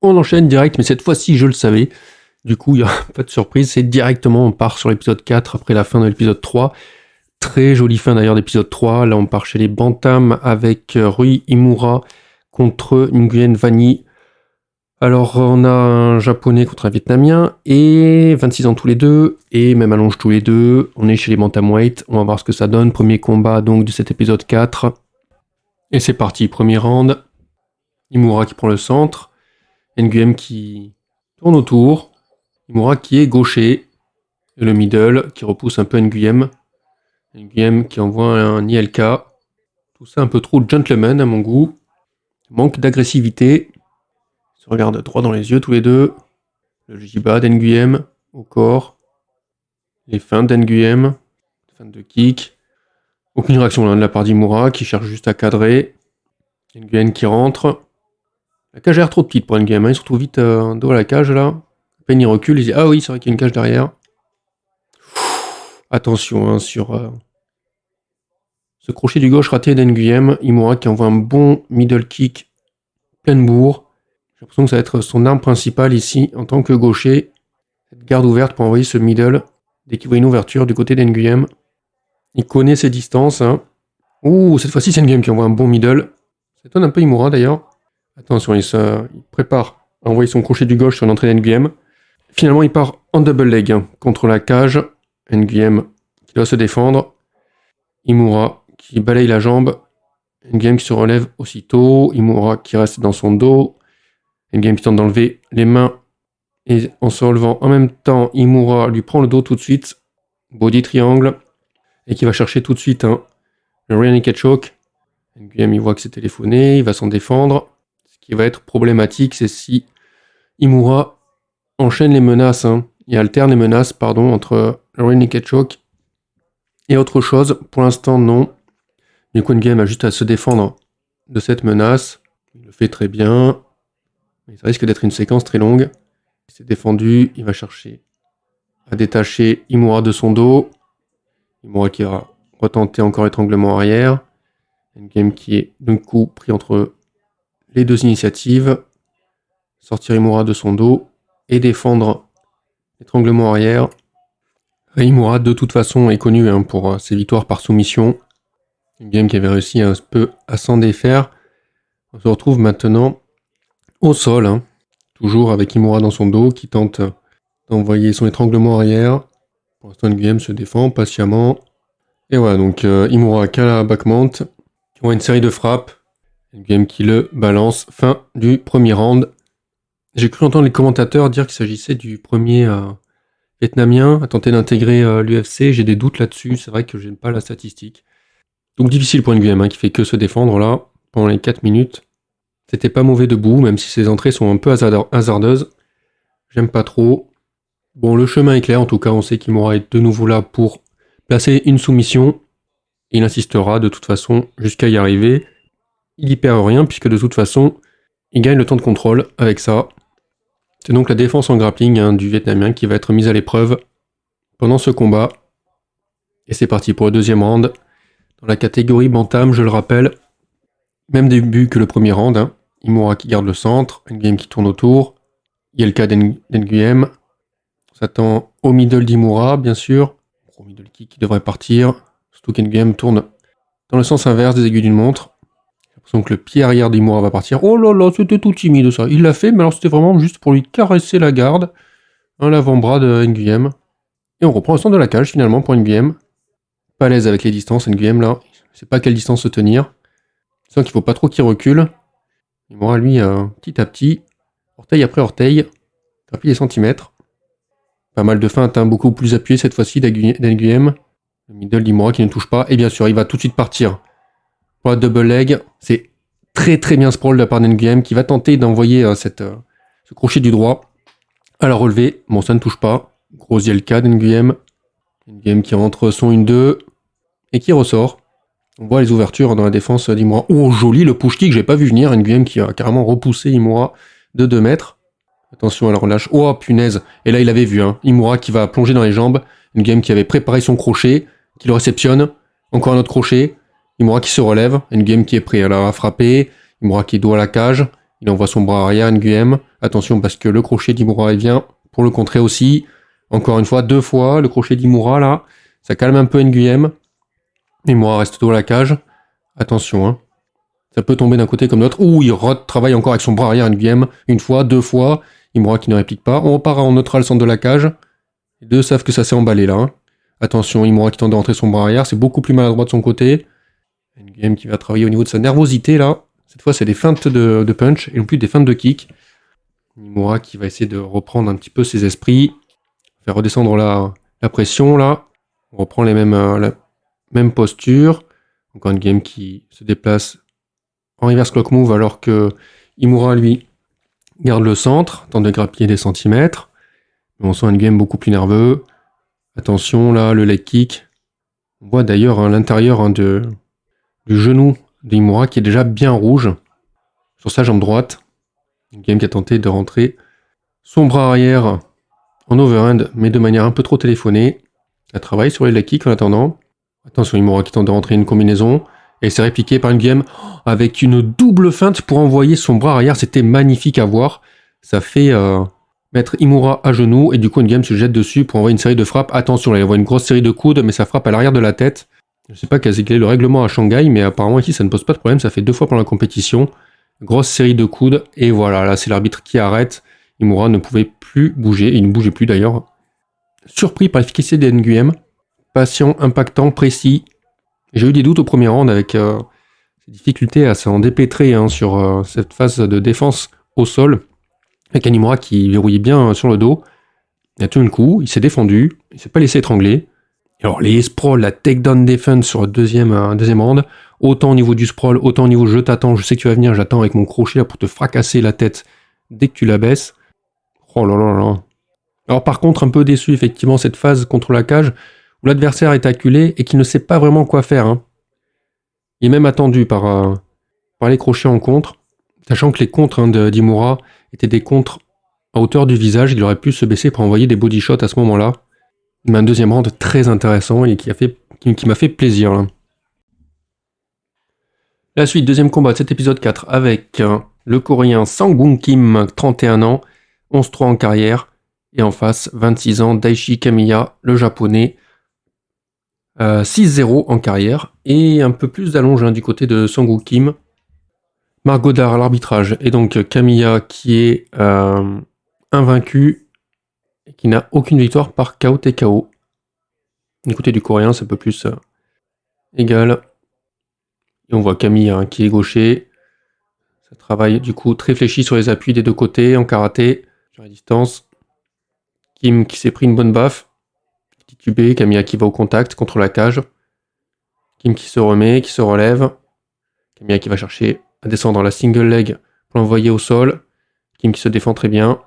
On enchaîne direct, mais cette fois-ci, je le savais. Du coup, il n'y a pas de surprise. C'est directement, on part sur l'épisode 4 après la fin de l'épisode 3. Très jolie fin d'ailleurs d'épisode 3. Là, on part chez les Bantams avec Rui Imura contre Nguyen Van Nhi. Alors, on a un japonais contre un vietnamien et 26 ans tous les deux et même allonge tous les deux. On est chez les Bantamweight. On va voir ce que ça donne. Premier combat donc de cet épisode 4. Et c'est parti. Premier round. Imura qui prend le centre. Nguyen qui tourne autour. Imura qui est gaucher. Et le middle qui repousse un peu Nguyen. Nguyen qui envoie un ILK. Tout ça un peu trop gentleman à mon goût. Manque d'agressivité. Ils se regardent droit dans les yeux tous les deux. Le jiba d'Nguyen au corps. Les feintes d'Nguyen. Feinte de kick. Aucune réaction là de la part d'Imura qui cherche juste à cadrer. Nguyen qui rentre. La cage a l'air trop petite pour Nguyen. Il se retrouve vite dos à la cage là. À peine il recule, il dit ah oui, c'est vrai qu'il y a une cage derrière. Attention sur ce crochet du gauche raté d'Nguyen. Imura qui envoie un bon middle kick pleine bourre. J'ai l'impression que ça va être son arme principale ici en tant que gaucher. Cette garde ouverte pour envoyer ce middle dès qu'il voit une ouverture du côté d'Nguyen. Il connaît ses distances. Hein. Ouh, cette fois-ci c'est Nguyen qui envoie un bon middle. Ça étonne un peu Imura d'ailleurs. Attention, il prépare à envoyer son crochet du gauche sur l'entrée d'Nguyen. Finalement, il part en double leg contre la cage. Nguyen qui doit se défendre. Imura qui balaye la jambe. Nguyen qui se relève aussitôt. Imura qui reste dans son dos. Nguyen qui tente d'enlever les mains. Et en se relevant en même temps, Imura lui prend le dos tout de suite. Body triangle. Et qui va chercher tout de suite le rear naked choke. Nguyen il voit que c'est téléphoné. Il va s'en défendre. Ce qui va être problématique, c'est si Imura enchaîne les menaces, et alterne les menaces, entre le rear naked choke et autre chose. Pour l'instant, non. Du coup, Nguyen a juste à se défendre de cette menace. Il le fait très bien. Mais ça risque d'être une séquence très longue. Il s'est défendu, il va chercher à détacher Imura de son dos. Imura qui va retenter encore étranglement arrière. Nguyen qui est d'un coup pris entre les deux initiatives. Sortir Imura de son dos et défendre l'étranglement arrière. Imura, de toute façon, est connu pour ses victoires par soumission. Nguyen qui avait réussi un peu à s'en défaire. On se retrouve maintenant au sol, toujours avec Imura dans son dos, qui tente d'envoyer son étranglement arrière. Pour l'instant, Nguyen se défend patiemment. Et voilà, donc Imura qui a la backmount, qui voit une série de frappes. Nguyen qui le balance. Fin du premier round. J'ai cru entendre les commentateurs dire qu'il s'agissait du premier vietnamien à tenter d'intégrer l'UFC. J'ai des doutes là-dessus, c'est vrai que je n'aime pas la statistique. Donc difficile pour Nguyen qui fait que se défendre là pendant les 4 minutes. C'était pas mauvais debout, même si ses entrées sont un peu hasardeuses. J'aime pas trop. Bon, le chemin est clair, en tout cas on sait qu'Imura est de nouveau là pour placer une soumission. Il insistera de toute façon jusqu'à y arriver. Il y perd rien puisque de toute façon il gagne le temps de contrôle avec ça. C'est donc la défense en grappling du Vietnamien qui va être mise à l'épreuve pendant ce combat. Et c'est parti pour le deuxième round. Dans la catégorie Bantam, je le rappelle, même début que le premier round. Imura qui garde le centre, Nguyen qui tourne autour. ILK d'Nguyen. On s'attend au middle d'Imura, bien sûr. Gros middle kick qui devrait partir. Surtout qu'Nguyen tourne dans le sens inverse des aiguilles d'une montre. Donc le pied arrière d'Imura va partir. Oh là là, c'était tout timide ça. Il l'a fait, mais alors c'était vraiment juste pour lui caresser la garde. L'avant-bras de Nguyen. Et on reprend le centre de la cage finalement pour Nguyen. Pas à l'aise avec les distances, Nguyen là. Il sait pas à quelle distance se tenir. C'est qu'il faut pas trop qu'il recule. Imura lui, petit à petit, orteil après orteil, grappille les centimètres. Pas mal de feintes, beaucoup plus appuyé cette fois-ci d'Nguyen. Le middle d'Imura qui ne touche pas. Et bien sûr, il va tout de suite partir. Pour la double leg, c'est très très bien sprawl de la part d'Nguyen qui va tenter d'envoyer ce crochet du droit à la relevée. Bon, ça ne touche pas. Gros ILK d'Nguyen. Nguyen qui rentre son 1-2 et qui ressort. On voit les ouvertures dans la défense d'Imura. Oh, joli le push kick, j'ai pas vu venir. Nguyen qui a carrément repoussé Imura de 2 mètres. Attention à la relâche. Oh, punaise. Et là, il avait vu. Imura qui va plonger dans les jambes. Nguyen qui avait préparé son crochet, qui le réceptionne. Encore un autre crochet. Imura qui se relève, Nguyen qui est prêt à frapper, Imura qui est dos à la cage, Il envoie son bras arrière, Nguyen. Attention parce que le crochet d'Imura il vient pour le contrer aussi. Encore une fois, 2 fois, le crochet d'Imura là. Ça calme un peu Nguyen. Imura reste dos à la cage. Attention, hein. Ça peut tomber d'un côté comme de l'autre. Ouh, il travaille encore avec son bras arrière Nguyen. 1 fois, 2 fois. Imura qui ne réplique pas. On repart en neutral centre de la cage. Les deux savent que ça s'est emballé là. Hein. Attention, Imura qui tente de rentrer son bras arrière. C'est beaucoup plus maladroit de son côté. Nguyen qui va travailler au niveau de sa nervosité là. Cette fois, c'est des feintes de punch et non plus des feintes de kick. Imura qui va essayer de reprendre un petit peu ses esprits. Faire redescendre la pression là. On reprend la même posture. Encore une game qui se déplace en reverse clock move alors que Imura lui garde le centre, tente de grappiller des centimètres. Mais on sent une game beaucoup plus nerveux. Attention là, le leg kick. On voit d'ailleurs l'intérieur du genou d'Imura qui est déjà bien rouge sur sa jambe droite. Une game qui a tenté de rentrer son bras arrière en overhand, mais de manière un peu trop téléphonée. Elle travaille sur les leg kicks en attendant. Attention, Imura qui tente de rentrer une combinaison. Et c'est répliqué par une game avec une double feinte pour envoyer son bras arrière. C'était magnifique à voir. Ça fait mettre Imura à genoux et du coup une game se jette dessus pour envoyer une série de frappes. Attention, là, il voit une grosse série de coudes, mais ça frappe à l'arrière de la tête. Je ne sais pas quel est le règlement à Shanghai, mais apparemment ici ça ne pose pas de problème. Ça fait 2 fois pendant la compétition. Grosse série de coudes. Et voilà, là c'est l'arbitre qui arrête. Imura ne pouvait plus bouger. Il ne bougeait plus d'ailleurs. Surpris par l'efficacité des Nguyen. Patient, impactant, précis. J'ai eu des doutes au premier round avec ces difficultés à s'en dépêtrer sur cette phase de défense au sol. Avec un Imura qui verrouillait bien sur le dos. Il a tenu le coup, il s'est défendu, il s'est pas laissé étrangler. Et alors les sprawls, la takedown defense sur le deuxième round, autant au niveau du sprawl, autant au niveau je t'attends, je sais que tu vas venir, j'attends avec mon crochet là pour te fracasser la tête dès que tu la baisses. Oh là là là. Alors par contre, un peu déçu effectivement cette phase contre la cage où l'adversaire est acculé et qu'il ne sait pas vraiment quoi faire. Hein. Il est même attendu par les crochets en contre, sachant que les contres d'Imura étaient des contres à hauteur du visage, il aurait pu se baisser pour envoyer des body shots à ce moment-là. Mais un deuxième round très intéressant et qui m'a fait plaisir. Là. La suite, deuxième combat de cet épisode 4 avec le Coréen Sang-Woong Kim, 31 ans, 11-3 en carrière. Et en face, 26 ans, Daichi Kamiya, le japonais, 6-0 en carrière. Et un peu plus d'allonge du côté de Sang-Woong Kim. Marc Godard à l'arbitrage. Et donc Kamiya qui est invaincu et qui n'a aucune victoire par KO TKO. Du côté du Coréen, c'est un peu plus égal. Et on voit Kamiya qui est gaucher. Ça travaille du coup très fléchi sur les appuis des deux côtés en karaté, sur la distance. Kim qui s'est pris une bonne baffe, titubé, Kamiya qui va au contact contre la cage. Kim qui se remet, qui se relève. Kamiya qui va chercher à descendre la single leg pour l'envoyer au sol. Kim qui se défend très bien.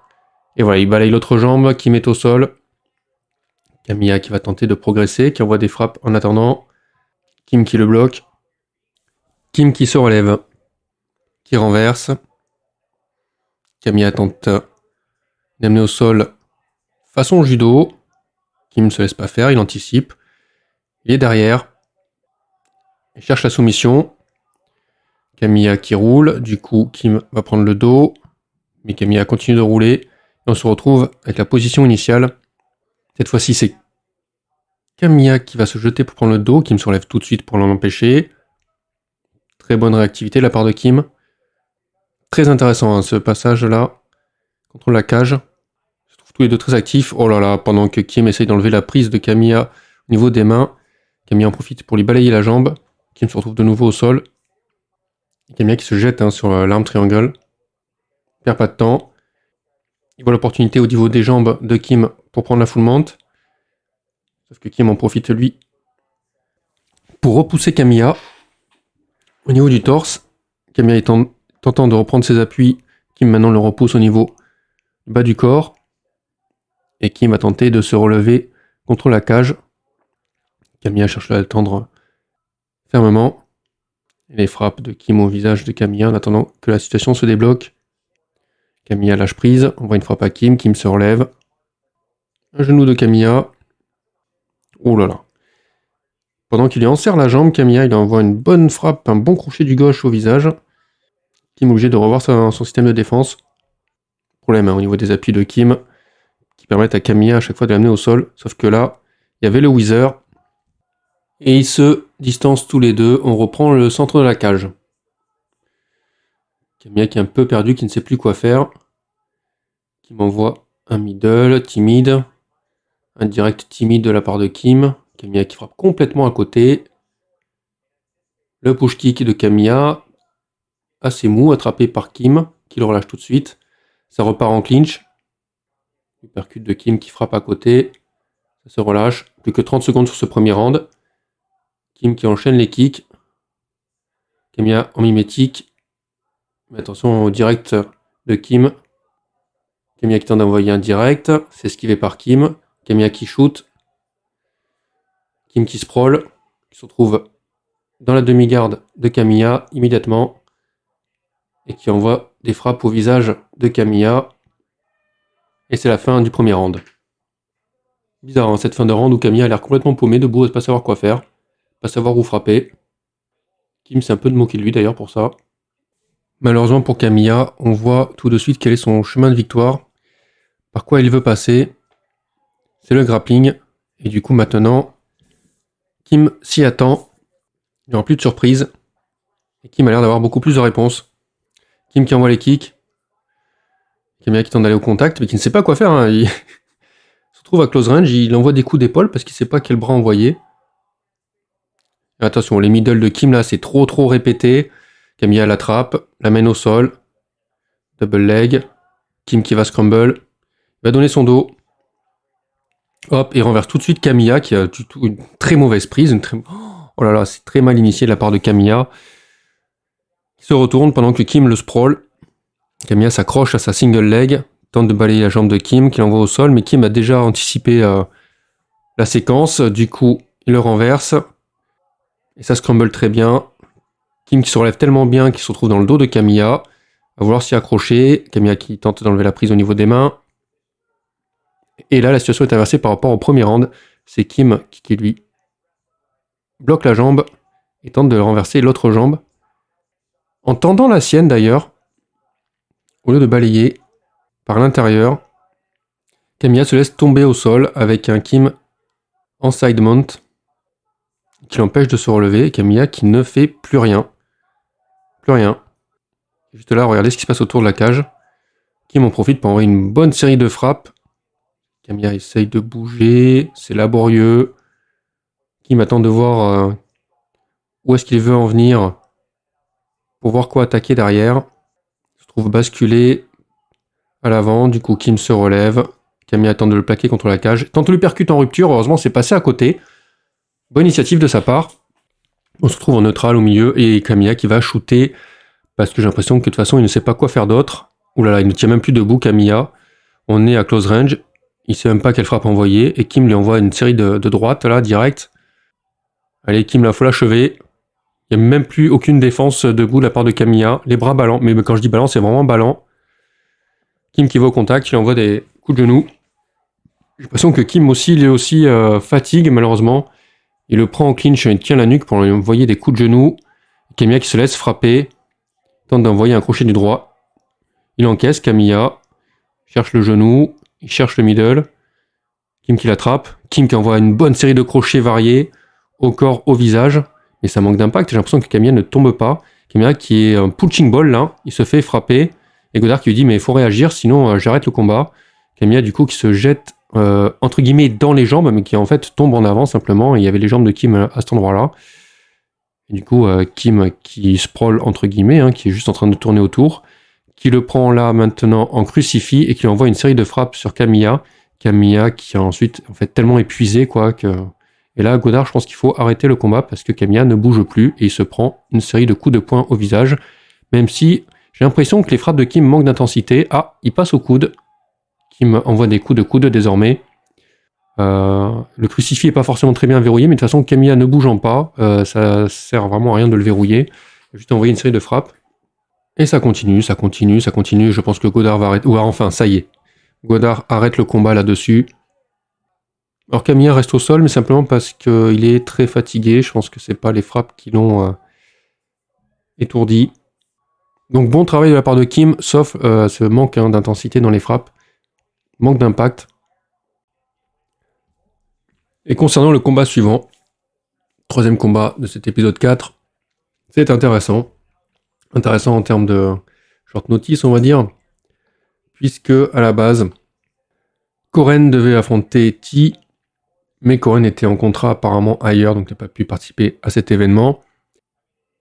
Et voilà, il balaye l'autre jambe, Kim est au sol. Kamiya qui va tenter de progresser, qui envoie des frappes en attendant. Kim qui le bloque. Kim qui se relève, qui renverse. Kamiya tente d'amener au sol façon judo. Kim ne se laisse pas faire, il anticipe. Il est derrière. Il cherche la soumission. Kamiya qui roule. Du coup, Kim va prendre le dos. Mais Kamiya continue de rouler. Et on se retrouve avec la position initiale. Cette fois-ci, c'est Kamiya qui va se jeter pour prendre le dos. Kim se relève tout de suite pour l'en empêcher. Très bonne réactivité de la part de Kim. Très intéressant ce passage-là. Contre la cage. Je trouve tous les deux très actifs. Oh là là, pendant que Kim essaye d'enlever la prise de Kamiya au niveau des mains. Kamiya en profite pour lui balayer la jambe. Kim se retrouve de nouveau au sol. Kamiya qui se jette sur l'arme triangle. Il perd pas de temps. Il voit l'opportunité au niveau des jambes de Kim pour prendre la full mount. Sauf que Kim en profite lui pour repousser Kamiya. Au niveau du torse, Kamiya tentant de reprendre ses appuis, Kim maintenant le repousse au niveau du bas du corps. Et Kim a tenté de se relever contre la cage. Kamiya cherche à l'attendre fermement. Et les frappes de Kim au visage de Kamiya en attendant que la situation se débloque. Kamiya lâche prise, envoie une frappe à Kim, Kim se relève. Un genou de Kamiya. Oh là là. Pendant qu'il lui enserre la jambe, Kamiya il envoie une bonne frappe, un bon crochet du gauche au visage. Kim est obligé de revoir son système de défense. Problème au niveau des appuis de Kim, qui permettent à Kamiya à chaque fois de l'amener au sol. Sauf que là, il y avait le Wither. Et ils se distancent tous les deux. On reprend le centre de la cage. Kamiya qui est un peu perdu, qui ne sait plus quoi faire. Qui m'envoie un middle timide. Un direct timide de la part de Kim. Kamiya qui frappe complètement à côté. Le push kick de Kamiya. Assez mou, attrapé par Kim, qui le relâche tout de suite. Ça repart en clinch. Uppercut de Kim qui frappe à côté. Ça se relâche. Plus que 30 secondes sur ce premier round. Kim qui enchaîne les kicks. Kamiya en mimétique. Mais attention au direct de Kim. Kamiya qui tente d'envoyer un direct. C'est esquivé par Kim. Kamiya qui shoot. Kim qui sprawl. Qui se retrouve dans la demi-garde de Kamiya immédiatement. Et qui envoie des frappes au visage de Kamiya. Et c'est la fin du premier round. Bizarre, hein, cette fin de round où Kamiya a l'air complètement paumé, debout, à pas savoir quoi faire. Pas savoir où frapper. Kim s'est un peu de moquer de lui d'ailleurs pour ça. Malheureusement pour Kamiya, on voit tout de suite quel est son chemin de victoire. Par quoi il veut passer. C'est le grappling. Et du coup maintenant, Kim s'y attend. Il n'y aura plus de surprise. Et Kim a l'air d'avoir beaucoup plus de réponses. Kim qui envoie les kicks. Kamiya qui tente d'aller au contact, mais qui ne sait pas quoi faire. Hein. Il se retrouve à close range, il envoie des coups d'épaule parce qu'il ne sait pas quel bras envoyer. Et attention, les middle de Kim là, c'est trop répété. Kamiya l'attrape, l'amène au sol. Double leg. Kim qui va scramble. Il va donner son dos. Hop, et renverse tout de suite Kamiya qui a une très mauvaise prise. Oh là là, c'est très mal initié de la part de Kamiya. Il se retourne pendant que Kim le sprawl. Kamiya s'accroche à sa single leg. Tente de balayer la jambe de Kim qui l'envoie au sol. Mais Kim a déjà anticipé la séquence. Du coup, il le renverse. Et ça scramble très bien. Kim qui se relève tellement bien qu'il se retrouve dans le dos de Kamiya. Va vouloir s'y accrocher. Kamiya qui tente d'enlever la prise au niveau des mains. Et là, la situation est inversée par rapport au premier round. C'est Kim qui lui bloque la jambe et tente de renverser l'autre jambe. En tendant la sienne d'ailleurs, au lieu de balayer par l'intérieur, Kamiya se laisse tomber au sol avec un Kim en side mount qui l'empêche de se relever. Kamiya qui ne fait plus rien. Plus rien. Juste là, regardez ce qui se passe autour de la cage. Kim en profite pour envoyer une bonne série de frappes. Kamiya essaye de bouger, c'est laborieux. Kim attend de voir où est-ce qu'il veut en venir pour voir quoi attaquer derrière. Il se trouve basculé à l'avant, du coup Kim se relève. Kamiya tente de le plaquer contre la cage. Tente de lui percute en rupture, heureusement c'est passé à côté. Bonne initiative de sa part. On se retrouve en neutral au milieu et Kamiya qui va shooter parce que j'ai l'impression que de toute façon il ne sait pas quoi faire d'autre. Ouh là là, il ne tient même plus debout Kamiya. On est à close range. Il sait même pas quelle frappe envoyer et Kim lui envoie une série de droites là, direct. Allez, Kim la faut l'achever. Il n'y a même plus aucune défense debout de la part de Kamiya. Les bras ballants, mais quand je dis ballant, c'est vraiment ballant. Kim qui va au contact, il envoie des coups de genoux. J'ai l'impression que Kim aussi, il est aussi fatigue malheureusement. Il le prend en clinch, il tient la nuque pour lui envoyer des coups de genoux. Kamiya qui se laisse frapper. Tente d'envoyer un crochet du droit. Il encaisse, Kamiya. Cherche le genou. Il cherche le middle. Kim qui l'attrape. Kim qui envoie une bonne série de crochets variés au corps, au visage. Mais ça manque d'impact. J'ai l'impression que Kamiya ne tombe pas. Kamiya qui est un punching ball là. Il se fait frapper. Et Godard qui lui dit mais il faut réagir sinon j'arrête le combat. Kamiya du coup qui se jette entre guillemets dans les jambes mais qui en fait tombe en avant simplement. Et il y avait les jambes de Kim à cet endroit là. Et du coup Kim qui sprawl entre guillemets, hein, qui est juste en train de tourner autour. Qui le prend là maintenant en crucifix et qui envoie une série de frappes sur Kamiya. Kamiya qui a ensuite en fait tellement épuisé quoi que... Et là Godard je pense qu'il faut arrêter le combat parce que Kamiya ne bouge plus et il se prend une série de coups de poing au visage. Même si j'ai l'impression que les frappes de Kim manquent d'intensité. Ah, il passe au coude. Kim envoie des coups de coude désormais. Le crucifix n'est pas forcément très bien verrouillé mais de toute façon Kamiya ne bougeant pas, ça sert vraiment à rien de le verrouiller. Il va juste envoyer une série de frappes. Et ça continue, ça continue, ça continue. Je pense que Godard va arrêter. Ou enfin, ça y est. Godard arrête le combat là-dessus. Alors Kamiya reste au sol, mais simplement parce qu'il est très fatigué. Je pense que c'est pas les frappes qui l'ont étourdi. Donc bon travail de la part de Kim, sauf ce manque d'intensité dans les frappes, manque d'impact. Et concernant le combat suivant, troisième combat de cet épisode 4, c'est intéressant. Intéressant en termes de short notice, on va dire, puisque à la base, Koren devait affronter T, mais Koren était en contrat apparemment ailleurs, donc n'a pas pu participer à cet événement.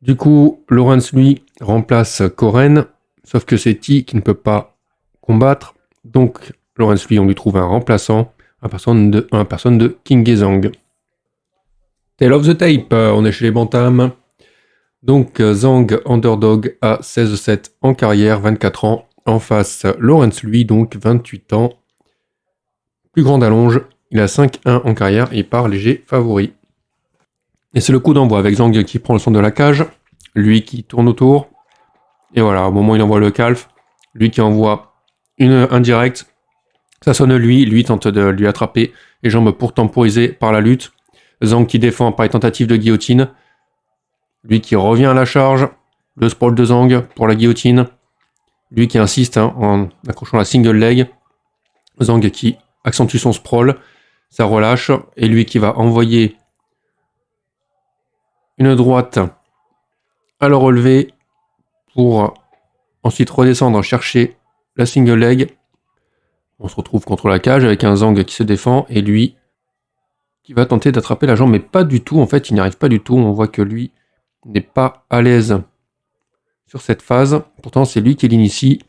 Du coup, Lawrence, lui, remplace Koren, sauf que c'est T qui ne peut pas combattre, donc Lawrence, lui, on lui trouve un remplaçant, un personne de King Gezang. Tale of the Tape, on est chez les Bantams. Donc Zhang, underdog, à 16-7 en carrière, 24 ans. En face, Lawrence, lui, donc 28 ans. Plus grande allonge, il a 5-1 en carrière et part léger favori. Et c'est le coup d'envoi avec Zhang qui prend le centre de la cage, lui qui tourne autour. Et voilà, au moment où il envoie le calf, lui qui envoie un direct, ça sonne lui tente de lui attraper les jambes pour temporiser par la lutte. Zhang qui défend par les tentatives de guillotine. Lui qui revient à la charge, le sprawl de Zhang pour la guillotine. Lui qui insiste en accrochant la single leg. Zhang qui accentue son sprawl, ça relâche, et lui qui va envoyer une droite à le relever pour ensuite redescendre chercher la single leg. On se retrouve contre la cage avec un Zhang qui se défend et lui qui va tenter d'attraper la jambe, mais pas du tout, en fait il n'y arrive pas du tout, on voit que lui n'est pas à l'aise sur cette phase, pourtant c'est lui qui l'initie,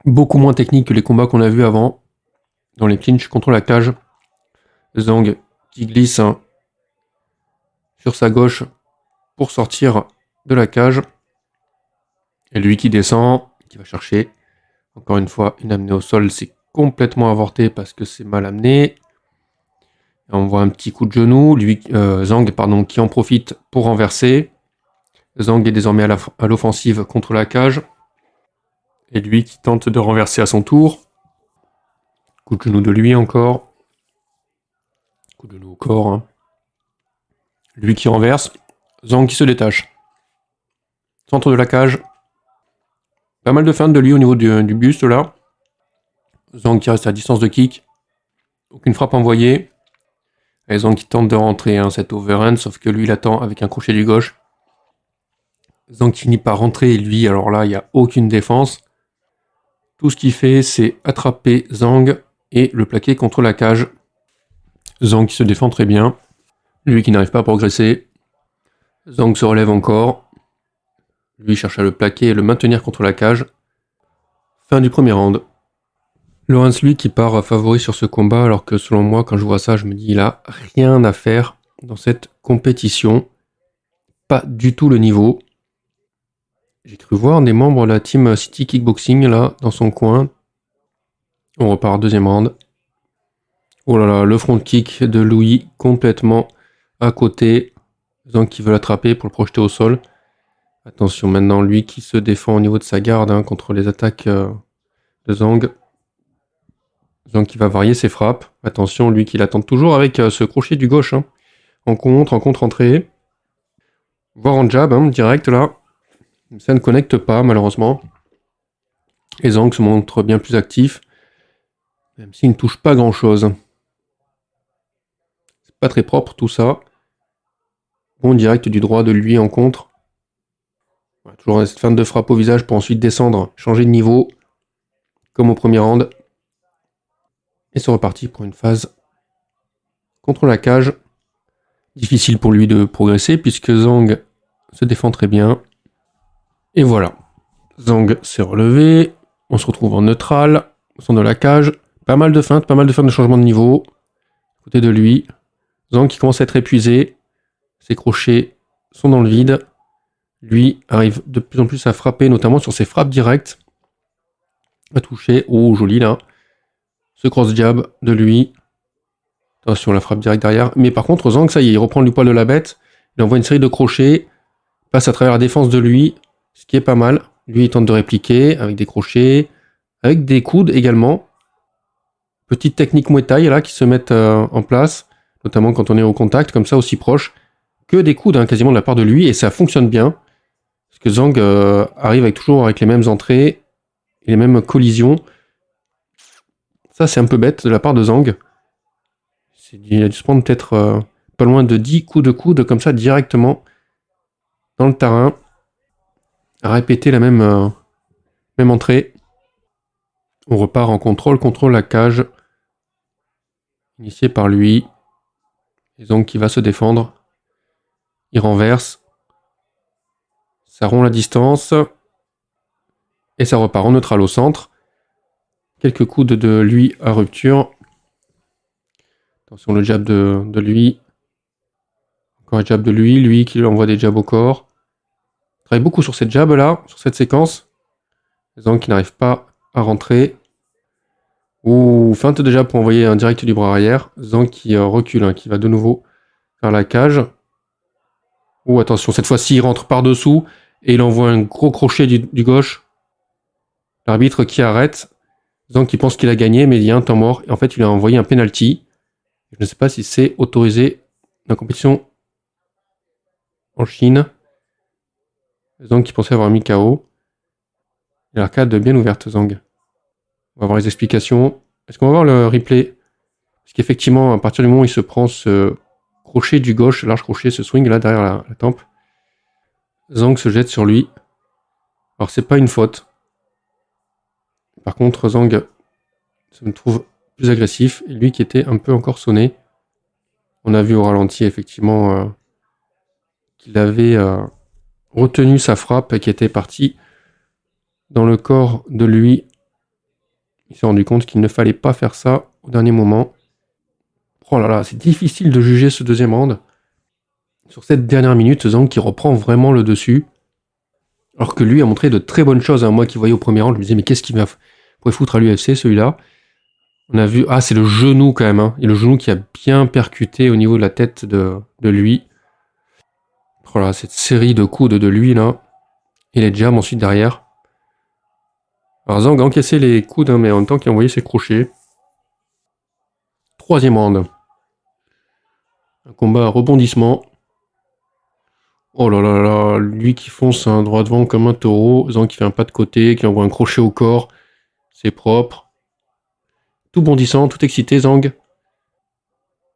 beaucoup moins technique que les combats qu'on a vus avant, dans les clinches contre la cage. Zhang qui glisse sur sa gauche pour sortir de la cage, et lui qui descend, qui va chercher, encore une fois, une amenée au sol, c'est complètement avorté parce que c'est mal amené. Et on voit un petit coup de genou, Zhang qui en profite pour renverser. Zhang est désormais à l'offensive contre la cage. Et lui qui tente de renverser à son tour. Coup de genou de lui encore. Coup de genou au corps. Lui qui renverse. Zhang qui se détache. Centre de la cage. Pas mal de feintes de lui au niveau du buste là. Zhang qui reste à distance de kick. Aucune frappe envoyée. Et Zhang qui tente de rentrer cet overhand, sauf que lui il attend avec un crochet du gauche. Zhang qui finit par rentrer et lui, alors là il n'y a aucune défense. Tout ce qu'il fait c'est attraper Zhang et le plaquer contre la cage. Zhang qui se défend très bien. Lui qui n'arrive pas à progresser. Zhang se relève encore. Lui cherche à le plaquer et le maintenir contre la cage. Fin du premier round. Lawrence, lui, qui part favori sur ce combat, alors que selon moi, quand je vois ça, je me dis il a rien à faire dans cette compétition. Pas du tout le niveau. J'ai cru voir des membres de la team City Kickboxing, là, dans son coin. On repart deuxième round. Oh là là, le front kick de Louis, complètement à côté. Zhang qui veut l'attraper pour le projeter au sol. Attention maintenant, lui qui se défend au niveau de sa garde contre les attaques de Zhang. Zhang qui va varier ses frappes. Attention, lui qui l'attend toujours avec ce crochet du gauche. En contre-entrée. Voire en jab, direct là. Ça ne connecte pas, malheureusement. Et Zhang se montre bien plus actif. Même s'il ne touche pas grand-chose. C'est pas très propre tout ça. Bon direct du droit de lui en contre. Voilà, toujours cette feinte de frappe au visage pour ensuite descendre, changer de niveau. Comme au premier round. Et c'est reparti pour une phase contre la cage. Difficile pour lui de progresser puisque Zhang se défend très bien. Et voilà. Zhang s'est relevé. On se retrouve en neutral, au centre de la cage. Pas mal de feintes de changement de niveau. À côté de lui. Zhang qui commence à être épuisé. Ses crochets sont dans le vide. Lui arrive de plus en plus à frapper, notamment sur ses frappes directes. À toucher. Oh, joli là. Ce cross jab de lui. Attention, la frappe directe derrière. Mais par contre, Zhang, ça y est, il reprend du poil de la bête. Il envoie une série de crochets. Passe à travers la défense de lui. Ce qui est pas mal. Lui, il tente de répliquer avec des crochets. Avec des coudes également. Petite technique Muay Thai là qui se mettent en place. Notamment quand on est au contact, comme ça, aussi proche. Que des coudes quasiment de la part de lui. Et ça fonctionne bien. Parce que Zhang arrive toujours avec les mêmes entrées et les mêmes collisions. Ça, c'est un peu bête de la part de Zhang. Il a dû se prendre peut-être pas loin de 10 coups de coude comme ça directement dans le terrain. À répéter la même entrée. On repart en contrôle la cage. Initié par lui. Et Zhang qui va se défendre. Il renverse. Ça rompt la distance. Et ça repart en neutral au centre. Quelques coups de lui à rupture. Attention le jab de lui. Encore un jab de lui. Lui qui lui envoie des jabs au corps. Il travaille beaucoup sur cette jab là. Sur cette séquence. Zhang qui n'arrive pas à rentrer. Ouh, feinte de jab pour envoyer un direct du bras arrière. Zhang qui recule, hein, qui va de nouveau vers la cage. Ouh, attention, cette fois-ci il rentre par-dessous. Et il envoie un gros crochet du gauche. L'arbitre qui arrête. Zhang qui pense qu'il a gagné, mais il y a un temps mort. Et en fait, il a envoyé un penalty. Je ne sais pas si c'est autorisé dans la compétition en Chine. Zhang qui pensait avoir mis KO. Et l'arcade bien ouverte, Zhang. On va voir les explications. Est-ce qu'on va voir le replay? Parce qu'effectivement, à partir du moment où il se prend ce crochet du gauche, large crochet, ce swing là derrière la tempe, Zhang se jette sur lui. Alors c'est pas une faute. Par contre, Zhang se me trouve plus agressif. Et lui qui était un peu encore sonné. On a vu au ralenti effectivement qu'il avait retenu sa frappe et qui était partie dans le corps de lui. Il s'est rendu compte qu'il ne fallait pas faire ça au dernier moment. Oh là là, c'est difficile de juger ce deuxième round. Sur cette dernière minute, Zhang qui reprend vraiment le dessus. Alors que lui a montré de très bonnes choses. Hein. Moi qui voyais au premier round, je me disais mais qu'est-ce qu'il pourrait foutre à l'UFC celui-là? On a vu, c'est le genou quand même. Hein. Et le genou qui a bien percuté au niveau de la tête de lui. Voilà, cette série de coudes de lui là. Et les jabs ensuite derrière. Alors Zhang a encaissé les coudes, hein, mais en même temps qu'il a envoyé ses crochets. Troisième round. Un combat à rebondissement. Oh là là là, lui qui fonce un droit devant comme un taureau. Zhang qui fait un pas de côté, qui envoie un crochet au corps. C'est propre. Tout bondissant, tout excité, Zhang.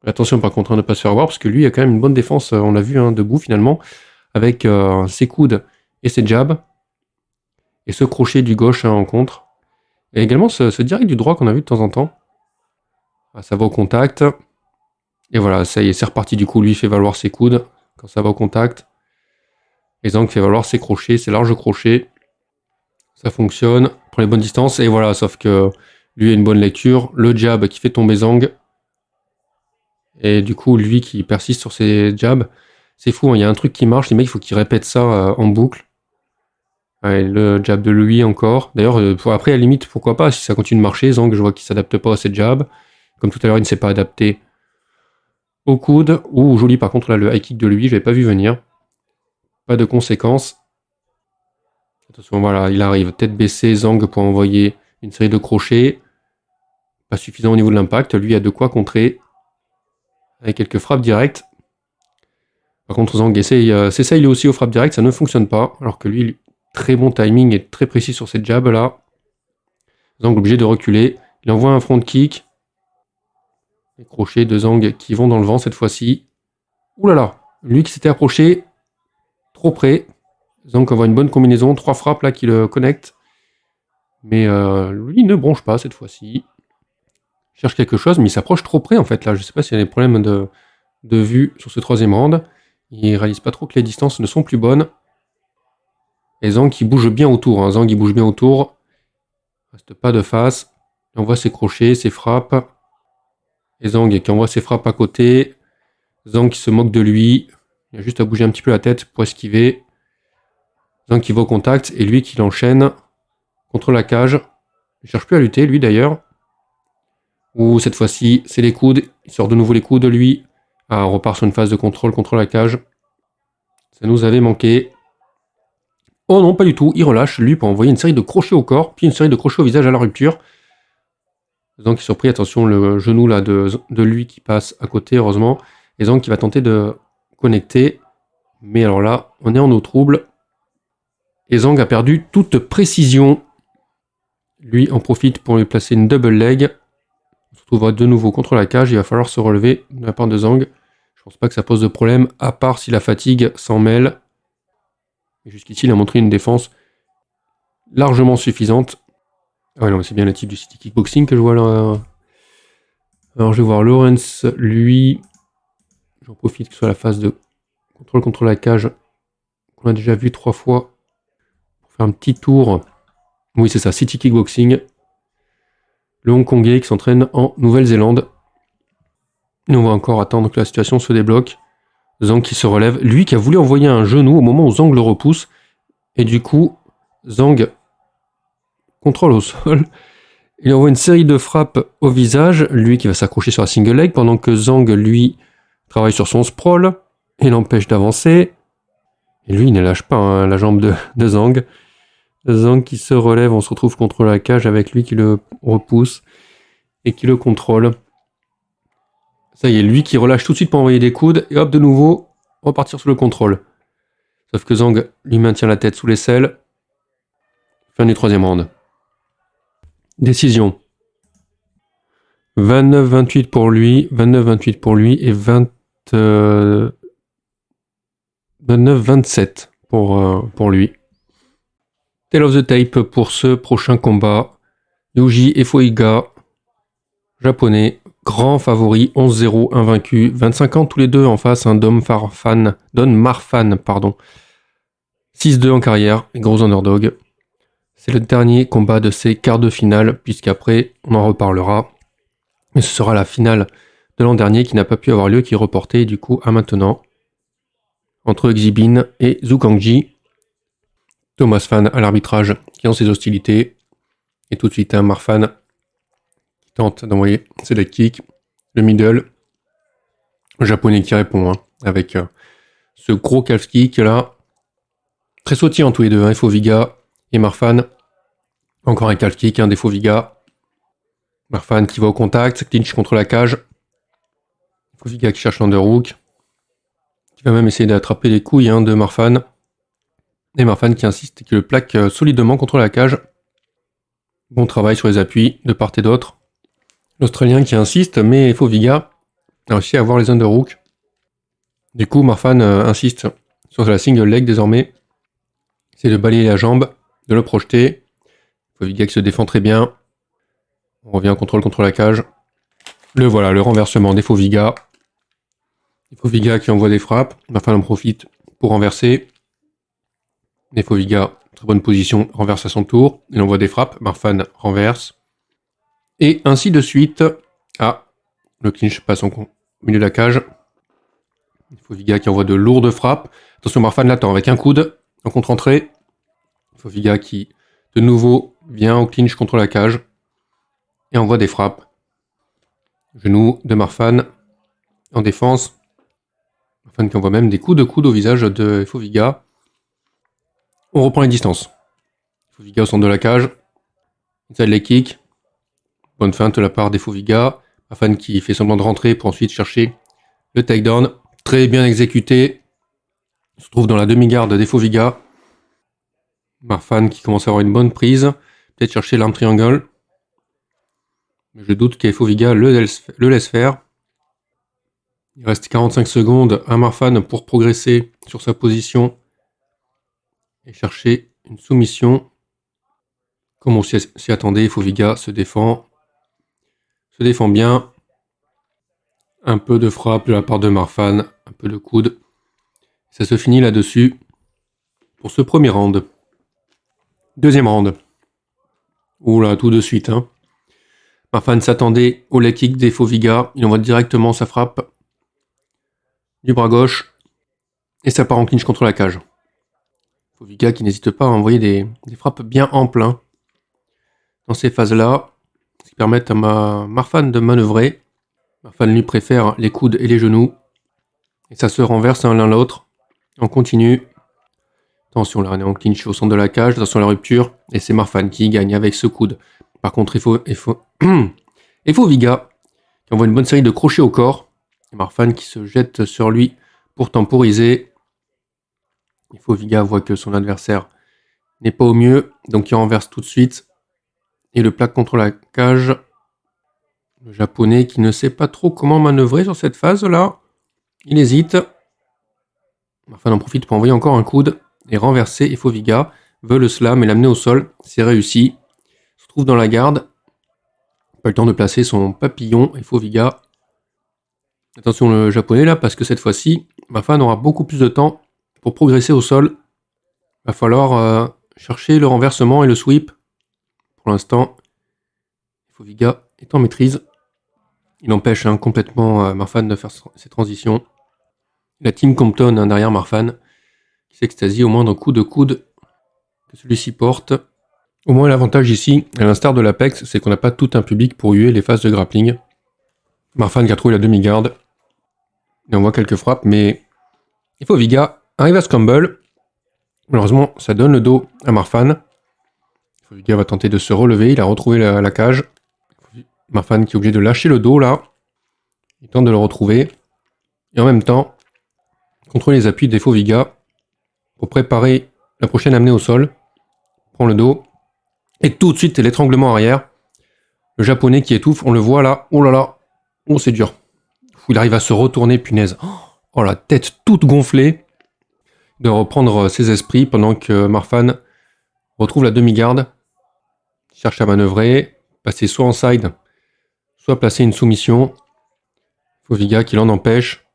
Attention par contre à ne pas se faire voir, parce que lui a quand même une bonne défense, on l'a vu, hein, debout finalement, avec ses coudes et ses jabs. Et ce crochet du gauche en contre. Et également ce direct du droit qu'on a vu de temps en temps. Ça va au contact. Et voilà, ça y est, c'est reparti du coup. Lui fait valoir ses coudes quand ça va au contact. Et Zhang fait valoir ses crochets, ses larges crochets. Ça fonctionne pour les bonnes distances. Et voilà, sauf que lui a une bonne lecture. Le jab qui fait tomber Zhang. Et du coup, lui qui persiste sur ses jabs. C'est fou, hein, il y a un truc qui marche. Les mecs, il faut qu'ils répètent ça en boucle. Ouais, le jab de lui encore. D'ailleurs, après, à la limite, pourquoi pas, si ça continue de marcher, Zhang, je vois qu'il s'adapte pas à ses jabs. Comme tout à l'heure, il ne s'est pas adapté au coude. Ouh, joli par contre, là, le high kick de lui, je l'avais pas vu venir. Pas de conséquences. Attention, voilà, il arrive. Tête baissée, Zhang pour envoyer une série de crochets. Pas suffisant au niveau de l'impact. Lui a de quoi contrer. Avec quelques frappes directes. Par contre, Zhang s'essaye lui aussi aux frappes directes, ça ne fonctionne pas. Alors que lui, très bon timing et très précis sur cette jab là. Zhang obligé de reculer. Il envoie un front kick. Les crochets de Zhang qui vont dans le vent cette fois-ci. Ouh là là, lui qui s'était approché trop près. Zhang envoie une bonne combinaison, 3 frappes là qui le connectent. Mais lui ne bronche pas cette fois-ci. Il cherche quelque chose, mais il s'approche trop près en fait là. Je sais pas s'il y a des problèmes de vue sur ce troisième round. Il réalise pas trop que les distances ne sont plus bonnes. Et Zhang qui bouge bien autour. Hein. Zhang qui bouge bien autour. Reste pas de face. Il envoie ses crochets, ses frappes. Et Zhang qui envoie ses frappes à côté. Zhang qui se moque de lui. Il a juste à bouger un petit peu la tête pour esquiver. Zhang qui va au contact. Et lui qui l'enchaîne contre la cage. Il cherche plus à lutter, lui d'ailleurs. Ouh, cette fois-ci, c'est les coudes. Il sort de nouveau les coudes de lui. On repart sur une phase de contrôle contre la cage. Ça nous avait manqué. Oh non, pas du tout. Il relâche, lui, pour envoyer une série de crochets au corps, puis une série de crochets au visage à la rupture. Zhang qui est surpris, attention, le genou là de lui qui passe à côté, heureusement. Et Zhang qui va tenter de connecter. Mais alors là, on est en eau trouble. Et Zhang a perdu toute précision. Lui en profite pour lui placer une double leg. On se retrouvera de nouveau contre la cage. Il va falloir se relever de la part de Zhang. Je pense pas que ça pose de problème, à part si la fatigue s'en mêle. Et jusqu'ici, il a montré une défense largement suffisante. Ah ouais, non, mais c'est bien le type du City Kickboxing que je vois là. Alors, je vais voir Lawrence, lui. J'en profite que ce soit la phase de contrôle contre la cage qu'on a déjà vu 3 fois. Pour faire un petit tour. Oui, c'est ça, City Kickboxing. Le Hongkongais qui s'entraîne en Nouvelle-Zélande. Et on va encore attendre que la situation se débloque. Zhang qui se relève. Lui qui a voulu envoyer un genou au moment où Zhang le repousse. Et du coup, Zhang contrôle au sol. Il envoie une série de frappes au visage. Lui qui va s'accrocher sur la single leg pendant que Zhang, lui, travaille sur son sprawl. Et l'empêche d'avancer. Et lui, il ne lâche pas hein, la jambe de Zhang. Zhang qui se relève. On se retrouve contre la cage avec lui qui le repousse. Et qui le contrôle. Ça y est, lui qui relâche tout de suite pour envoyer des coudes. Et hop, de nouveau, repartir sur le contrôle. Sauf que Zhang lui maintient la tête sous l'aisselle. Fin du 3e round. Décision. 29-28 pour lui. 29-28 pour lui. Et 29-27 pour lui. Tale of the Tape pour ce prochain combat. Yuji Efoiga, japonais, grand favori, 11-0, invaincu, 25 ans tous les deux en face, un Don Marfan, pardon. 6-2 en carrière, gros underdog. C'est le dernier combat de ces quarts de finale, puisqu'après, on en reparlera. Mais ce sera la finale de l'an dernier qui n'a pas pu avoir lieu, qui est reportée du coup à maintenant. Entre Xibin et Zhu Kangji. Thomas Fan à l'arbitrage qui lance ses hostilités. Et tout de suite un Marfan qui tente d'envoyer ses leg kicks. Le middle. Le japonais qui répond hein, avec ce gros calf kick là. Très sautillant tous les deux, hein, Foviga et Marfan. Encore un calf kick, un des Foviga. Marfan qui va au contact, clinch contre la cage. Foviga qui cherche l'underhook. Qui va même essayer d'attraper les couilles hein, de Marfan. Et Marfan qui insiste et qui le plaque solidement contre la cage. Bon travail sur les appuis de part et d'autre. L'Australien qui insiste, mais Foviga a réussi à avoir les underhooks. Du coup, Marfan insiste sur la single leg désormais. C'est de balayer la jambe, de le projeter. Foviga qui se défend très bien. On revient au contrôle contre la cage. Le renversement des Foviga. Foviga qui envoie des frappes. Marfan en profite pour renverser. Foviga, très bonne position, renverse à son tour. Il envoie des frappes. Marfan renverse. Et ainsi de suite. Ah, le clinch passe au milieu de la cage. Foviga qui envoie de lourdes frappes. Attention, Marfan l'attend avec un coude en contre-entrée. Foviga qui, de nouveau, vient au clinch contre la cage. Et envoie des frappes. Genou de Marfan en défense. Marfan qui envoie même des coups de coude au visage de Foviga. On reprend les distances. Foviga au centre de la cage. Inside leg kick. Bonne feinte de la part des Foviga. Marfan qui fait semblant de rentrer pour ensuite chercher le takedown. Très bien exécuté. Il se trouve dans la demi-garde des Foviga. Marfan qui commence à avoir une bonne prise. Peut-être chercher l'arm triangle. Mais je doute qu'Foviga le laisse faire. Il reste 45 secondes à Marfan pour progresser sur sa position et chercher une soumission. Comme on s'y attendait, Foviga se défend. Se défend bien. Un peu de frappe de la part de Marfan, un peu de coude. Ça se finit là-dessus pour ce premier round. Deuxième round. Oula, tout de suite. Hein. Marfan s'attendait au leg kick des Foviga. Il envoie directement sa frappe du bras gauche. Et ça part en clinch contre la cage. Foviga qui n'hésite pas à envoyer des frappes bien amples hein, dans ces phases-là. Ce qui permettent à Marfan de manœuvrer. Marfan lui préfère les coudes et les genoux. Et ça se renverse l'un l'autre. On continue. Attention, là on est en clinch au centre de la cage. Attention à la rupture. Et c'est Marfan qui gagne avec ce coude. Par contre, Foviga qui envoie une bonne série de crochets au corps. Et Marfan qui se jette sur lui pour temporiser. Foviga voit que son adversaire n'est pas au mieux, donc il renverse tout de suite. Et le plaque contre la cage. Le japonais qui ne sait pas trop comment manœuvrer sur cette phase-là. Il hésite. Marfan en profite pour envoyer encore un coude et renverser. Et Foviga veut le slam et l'amener au sol. C'est réussi. Il se trouve dans la garde. Pas le temps de placer son papillon. Et Foviga. Attention le japonais là, parce que cette fois-ci, Marfan aura beaucoup plus de temps pour progresser au sol. Il va falloir chercher le renversement et le sweep. Pour l'instant, Foviga est en maîtrise. Il empêche complètement Marfan de faire ses transitions. La team Compton derrière Marfan, qui s'extasie au moindre coup de coude que celui-ci porte. Au moins l'avantage ici, à l'instar de l'Apex, c'est qu'on n'a pas tout un public pour huer les phases de grappling. Marfan qui a trouvé la demi-garde. Il envoie quelques frappes, mais Foviga arrive à scramble. Malheureusement, ça donne le dos à Marfan. Foviga va tenter de se relever, il a retrouvé la cage. Marfan qui est obligé de lâcher le dos là. Il tente de le retrouver. Et en même temps, contrôler les appuis des Foviga pour préparer la prochaine amenée au sol. Prend le dos. Et tout de suite, l'étranglement arrière. Le japonais qui étouffe, on le voit là. Oh là là. Oh, c'est dur. Il arrive à se retourner, punaise. Oh, la tête toute gonflée. De reprendre ses esprits pendant que Marfan retrouve la demi-garde. Cherche à manœuvrer. Passer soit en side, soit placer une soumission. Foviga qui l'en empêche.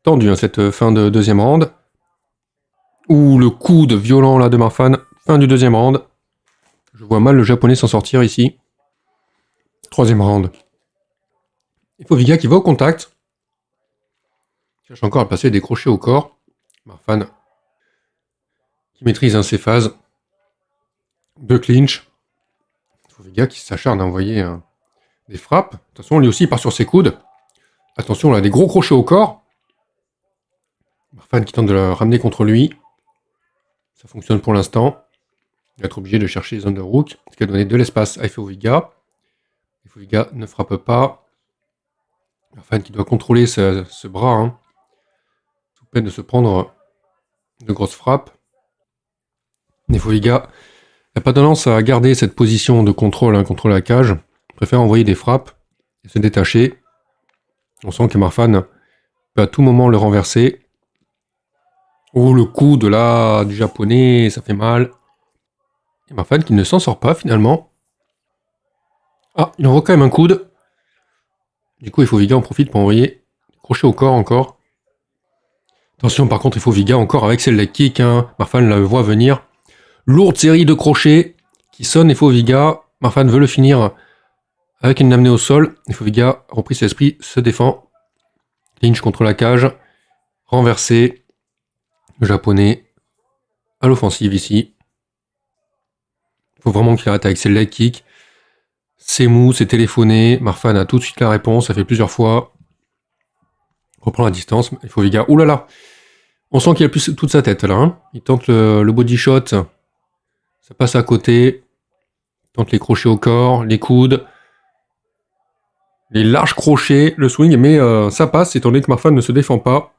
Tendu cette fin de deuxième round. Ouh, le coup de violent là de Marfan. Fin du deuxième round. Je vois mal le japonais s'en sortir ici. Troisième round. Foviga qui va au contact. Cherche encore à passer des crochets au corps. Marfan qui maîtrise ses phases. De clinch. Foviga qui s'acharne à envoyer des frappes. Attention, lui aussi il part sur ses coudes. Attention, là, des gros crochets au corps. Marfan qui tente de le ramener contre lui. Ça fonctionne pour l'instant. Il va être obligé de chercher les underhooks, ce qui a donné de l'espace à Foviga. Foviga ne frappe pas. Marfan qui doit contrôler ce bras, sous peine de se prendre de grosses frappes. Foviga n'a pas tendance à garder cette position de contrôle contre la cage. Il préfère envoyer des frappes et se détacher. On sent que Marfan peut à tout moment le renverser. Oh, le coup du japonais, ça fait mal. Et Marfan qui ne s'en sort pas finalement. Ah, il envoie quand même un coude. Du coup, Foviga en profite pour envoyer crochet au corps encore. Attention, par contre, Foviga encore avec ses leg kicks. Marfan la voit venir. Lourde série de crochets qui sonne Foviga. Marfan veut le finir avec une amenée au sol. Foviga, repris ses esprits, se défend. Clinch contre la cage. Renversé. Le japonais à l'offensive ici. Il faut vraiment qu'il arrête avec ses leg kicks. C'est mou, c'est téléphoné. Marfan a tout de suite la réponse, ça fait plusieurs fois. Reprend la distance. Foviga, oulala. On sent qu'il a plus toute sa tête là. Il tente le body shot. Ça passe à côté. Il tente les crochets au corps, les coudes. Les larges crochets, le swing, mais ça passe étant donné que Marfan ne se défend pas.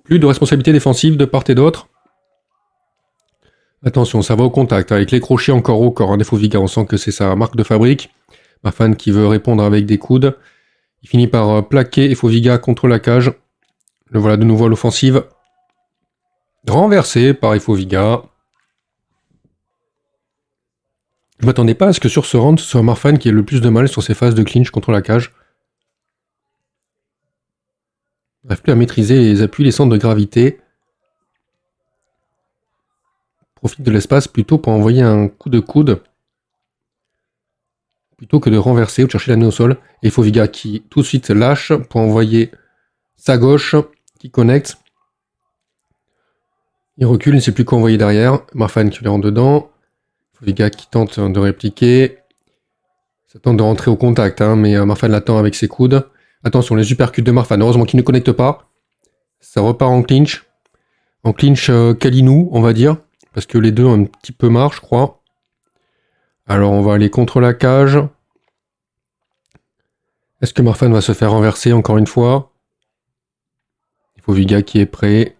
Plus de responsabilité défensive de part et d'autre. Attention, ça va au contact, avec les crochets encore au corps. Foviga, on sent que c'est sa marque de fabrique. Marfan qui veut répondre avec des coudes. Il finit par plaquer Foviga contre la cage. Le voilà de nouveau à l'offensive. Renversé par Foviga. Je m'attendais pas à ce que sur ce round, ce soit Marfan qui ait le plus de mal sur ses phases de clinch contre la cage. Il n'arrive plus à maîtriser les appuis, les centres de gravité. Profite de l'espace plutôt pour envoyer un coup de coude. Plutôt que de renverser ou de chercher l'amener au sol. Et Foviga qui tout de suite lâche pour envoyer sa gauche qui connecte. Il recule, il ne sait plus quoi envoyer derrière. Marfan qui lui rentre dedans. Foviga qui tente de répliquer. Ça tente de rentrer au contact, mais Marfan l'attend avec ses coudes. Attention, les uppercuts de Marfan, heureusement qu'il ne connecte pas. Ça repart en clinch. En clinch Kalinou, on va dire. Parce que les deux ont un petit peu marre, je crois. Alors on va aller contre la cage. Est-ce que Marfan va se faire renverser encore une fois? Foviga qui est prêt.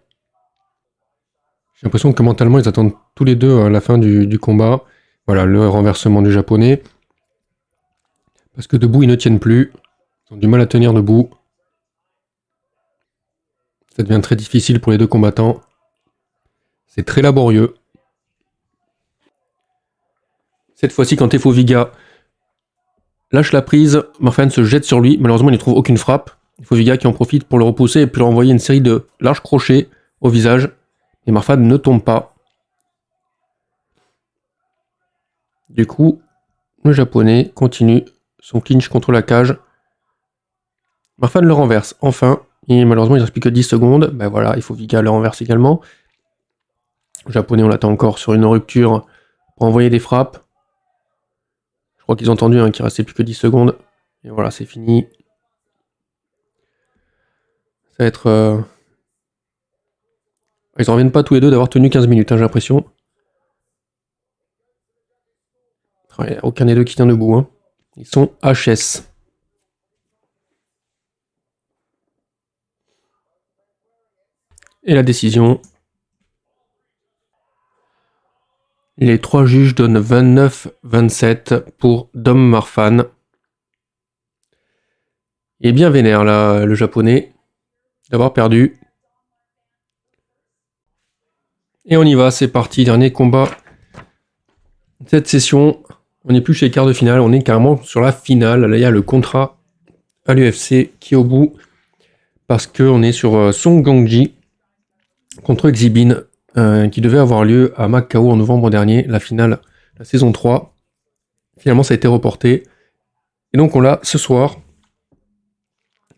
J'ai l'impression que mentalement, ils attendent tous les deux à la fin du combat. Voilà, le renversement du japonais. Parce que debout, ils ne tiennent plus. Ils ont du mal à tenir debout. Ça devient très difficile pour les deux combattants. C'est très laborieux. Cette fois-ci, quand Tefoviga lâche la prise, Marfan se jette sur lui. Malheureusement, il ne trouve aucune frappe. Tefoviga qui en profite pour le repousser et puis lui envoyer une série de larges crochets au visage. Et Marfan ne tombe pas. Du coup, le japonais continue son clinch contre la cage. Marfan le renverse, enfin. Et malheureusement, il ne reste plus que 10 secondes. Ben voilà, il faut Viga le renverse également. Le japonais, on l'attend encore sur une rupture pour envoyer des frappes. Je crois qu'ils ont entendu qu'il ne restait plus que 10 secondes. Et voilà, c'est fini. Ça va être... Ils n'en reviennent pas tous les deux d'avoir tenu 15 minutes, j'ai l'impression. Il n'y a aucun des deux qui tient debout. Ils sont HS. Et la décision. Les 3 juges donnent 29-27 pour Dom Marfan. Il est bien vénère là, le japonais, d'avoir perdu. Et on y va, c'est parti, dernier combat. Cette session, on n'est plus chez les quarts de finale, on est carrément sur la finale. Là, il y a le contrat à l'UFC qui est au bout. Parce qu'on est sur Song Gangji contre Xibin, qui devait avoir lieu à Macao en novembre dernier, la finale, la saison 3. Finalement, ça a été reporté. Et donc, on l'a ce soir,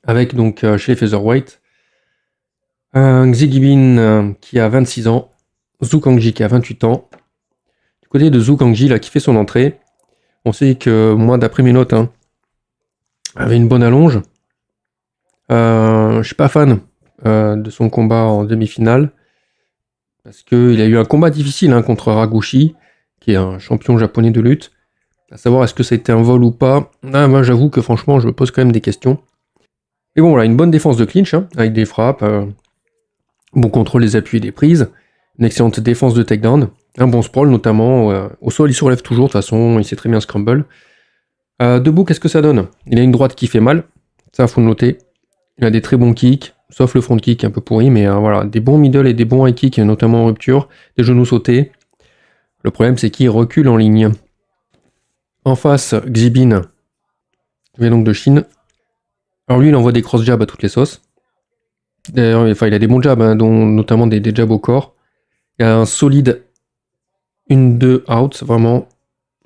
avec donc chez les Featherweight, Xibin qui a 26 ans, Zhu Kangji qui a 28 ans. Du côté de Zhu Kangji, là, qui fait son entrée, on sait que moi, d'après mes notes, avait une bonne allonge. Je suis pas fan de son combat en demi-finale, parce qu'il a eu un combat difficile contre Ragushi, qui est un champion japonais de lutte. À savoir, est-ce que ça a été un vol ou pas? Moi, j'avoue que franchement, je me pose quand même des questions. Mais bon, voilà, une bonne défense de clinch, avec des frappes, bon contrôle des appuis et des prises, une excellente défense de takedown, un bon sprawl notamment. Au sol, il se relève toujours, de toute façon, il sait très bien scramble. Debout, qu'est-ce que ça donne? Il a une droite qui fait mal, ça, faut le noter. Il a des très bons kicks, sauf le front kick un peu pourri, mais voilà, des bons middle et des bons high kicks, notamment en rupture, des genoux sautés. Le problème, c'est qu'il recule en ligne. En face, Xibin, qui vient donc de Chine. Alors lui, il envoie des cross jabs à toutes les sauces. D'ailleurs, il a des bons jabs, dont notamment des jabs au corps. Il y a un solide 1-2 out, vraiment.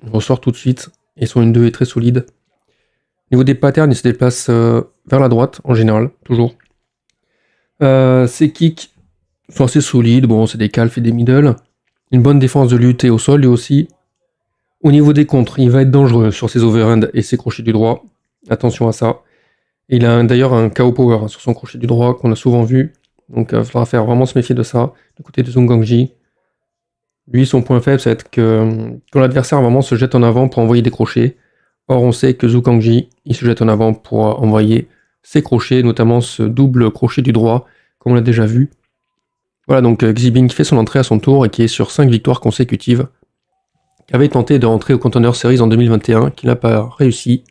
Il ressort tout de suite. Et son 1-2 est très solide. Au niveau des patterns, il se déplace vers la droite, en général, toujours. Ses kicks sont assez solides. Bon, c'est des calfs et des middle. Une bonne défense de lutte et au sol, lui aussi. Au niveau des contres, il va être dangereux sur ses overhands et ses crochets du droit. Attention à ça. Il a d'ailleurs un KO power sur son crochet du droit qu'on a souvent vu. Donc il faudra vraiment se méfier de ça. Du côté de Zhu Kangji. Lui, son point faible, ça va être que quand l'adversaire vraiment se jette en avant pour envoyer des crochets. Or, on sait que Zhu Kangji, il se jette en avant pour envoyer ses crochets, notamment ce double crochet du droit, comme on l'a déjà vu. Voilà, donc Xibin qui fait son entrée à son tour et qui est sur 5 victoires consécutives. Qui avait tenté de rentrer au Contender Series en 2021, qui n'a pas réussi.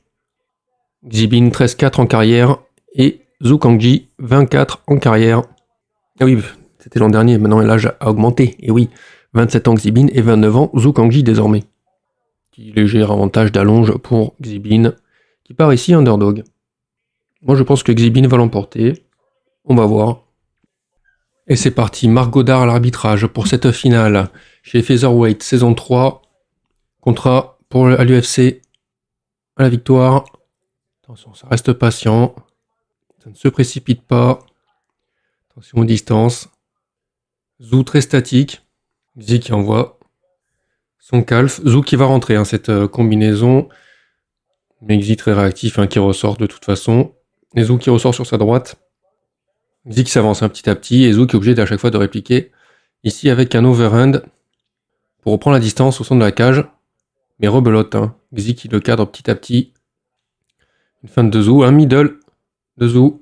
Xibin 13-4 en carrière et Zhu Kangji 24 en carrière. Ah oui, c'était l'an dernier, maintenant l'âge a augmenté. Et oui, 27 ans Xibin et 29 ans Zhu Kangji désormais. Petit léger avantage d'allonge pour Xibin, qui part ici underdog. Moi je pense que Xibin va l'emporter. On va voir. Et c'est parti, Marc Goddard à l'arbitrage pour cette finale chez Featherweight saison 3. Contrat à l'UFC à la victoire. Attention, ça reste patient. Ça ne se précipite pas. Attention aux distances. Zhu très statique. Xi qui envoie son calf. Zhu qui va rentrer, cette combinaison. Mais Xi très réactif, qui ressort de toute façon. Et Zhu qui ressort sur sa droite. Xi qui s'avance petit à petit. Et Zhu qui est obligé à chaque fois de répliquer. Ici avec un overhand. Pour reprendre la distance au centre de la cage. Mais rebelote. Xi qui le cadre petit à petit. Une feinte de Zhu. Un middle de Zhu.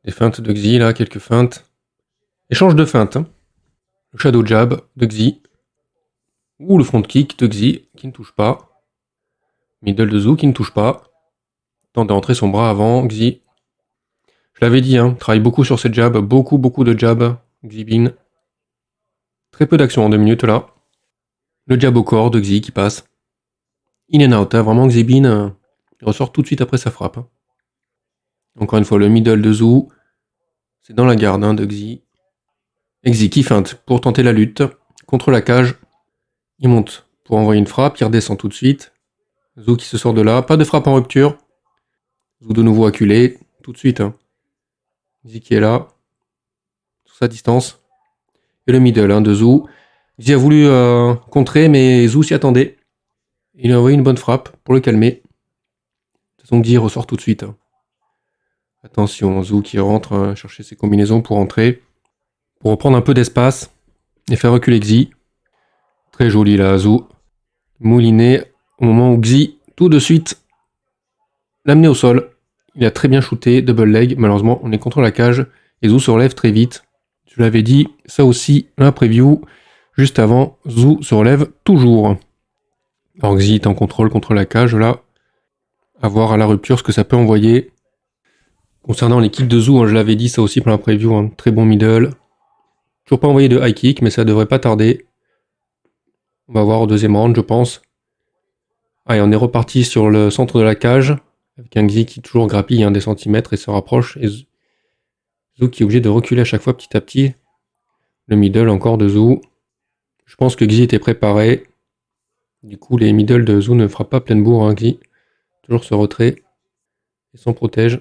Des feintes de Xi là, quelques feintes. Échange de feintes. Le shadow jab de Xi. Ou le front kick de Xi qui ne touche pas. Middle de Zhu qui ne touche pas. Tente de rentrer son bras avant, Xi. Je l'avais dit, travaille beaucoup sur ses jabs, beaucoup de jabs, Xi-Bin. Très peu d'action en 2 minutes là. Le jab au corps de Xi qui passe. In and out, vraiment Xi-Bin il ressort tout de suite après sa frappe. Encore une fois, le middle de Zhu. C'est dans la garde de Xi. Et Xi qui feinte pour tenter la lutte contre la cage. Il monte pour envoyer une frappe, il redescend tout de suite. Zhu qui se sort de là, pas de frappe en rupture. Zhu de nouveau acculé, tout de suite. Xi qui est là, sur sa distance. Et le middle de Zhu. Xi a voulu contrer, mais Zhu s'y attendait. Il a envoyé une bonne frappe pour le calmer. De toute façon, Xi ressort tout de suite. Attention, Zhu qui rentre chercher ses combinaisons pour entrer. Pour reprendre un peu d'espace et faire reculer Xi. Très joli là, Zhu. Mouliné au moment où Xi, tout de suite, l'amener au sol. Il a très bien shooté, double leg. Malheureusement, on est contre la cage. Et Zhu se relève très vite. Je l'avais dit, ça aussi, la preview. Juste avant, Zhu se relève toujours. Alors Xi est en contrôle contre la cage là. À voir à la rupture ce que ça peut envoyer. Concernant les kicks de Zhu, je l'avais dit, ça aussi pour la preview. Très bon middle. Toujours pas envoyé de high kick, mais ça devrait pas tarder. On va voir au deuxième round, je pense. Allez, on est reparti sur le centre de la cage. Avec un Xi qui toujours grappille des centimètres et se rapproche. Et Zhu qui est obligé de reculer à chaque fois petit à petit. Le middle encore de Zhu. Je pense que Xi était préparé. Du coup, les middle de Zhu ne frappent pas pleine bourre. Xi. Toujours ce retrait. Et s'en protège.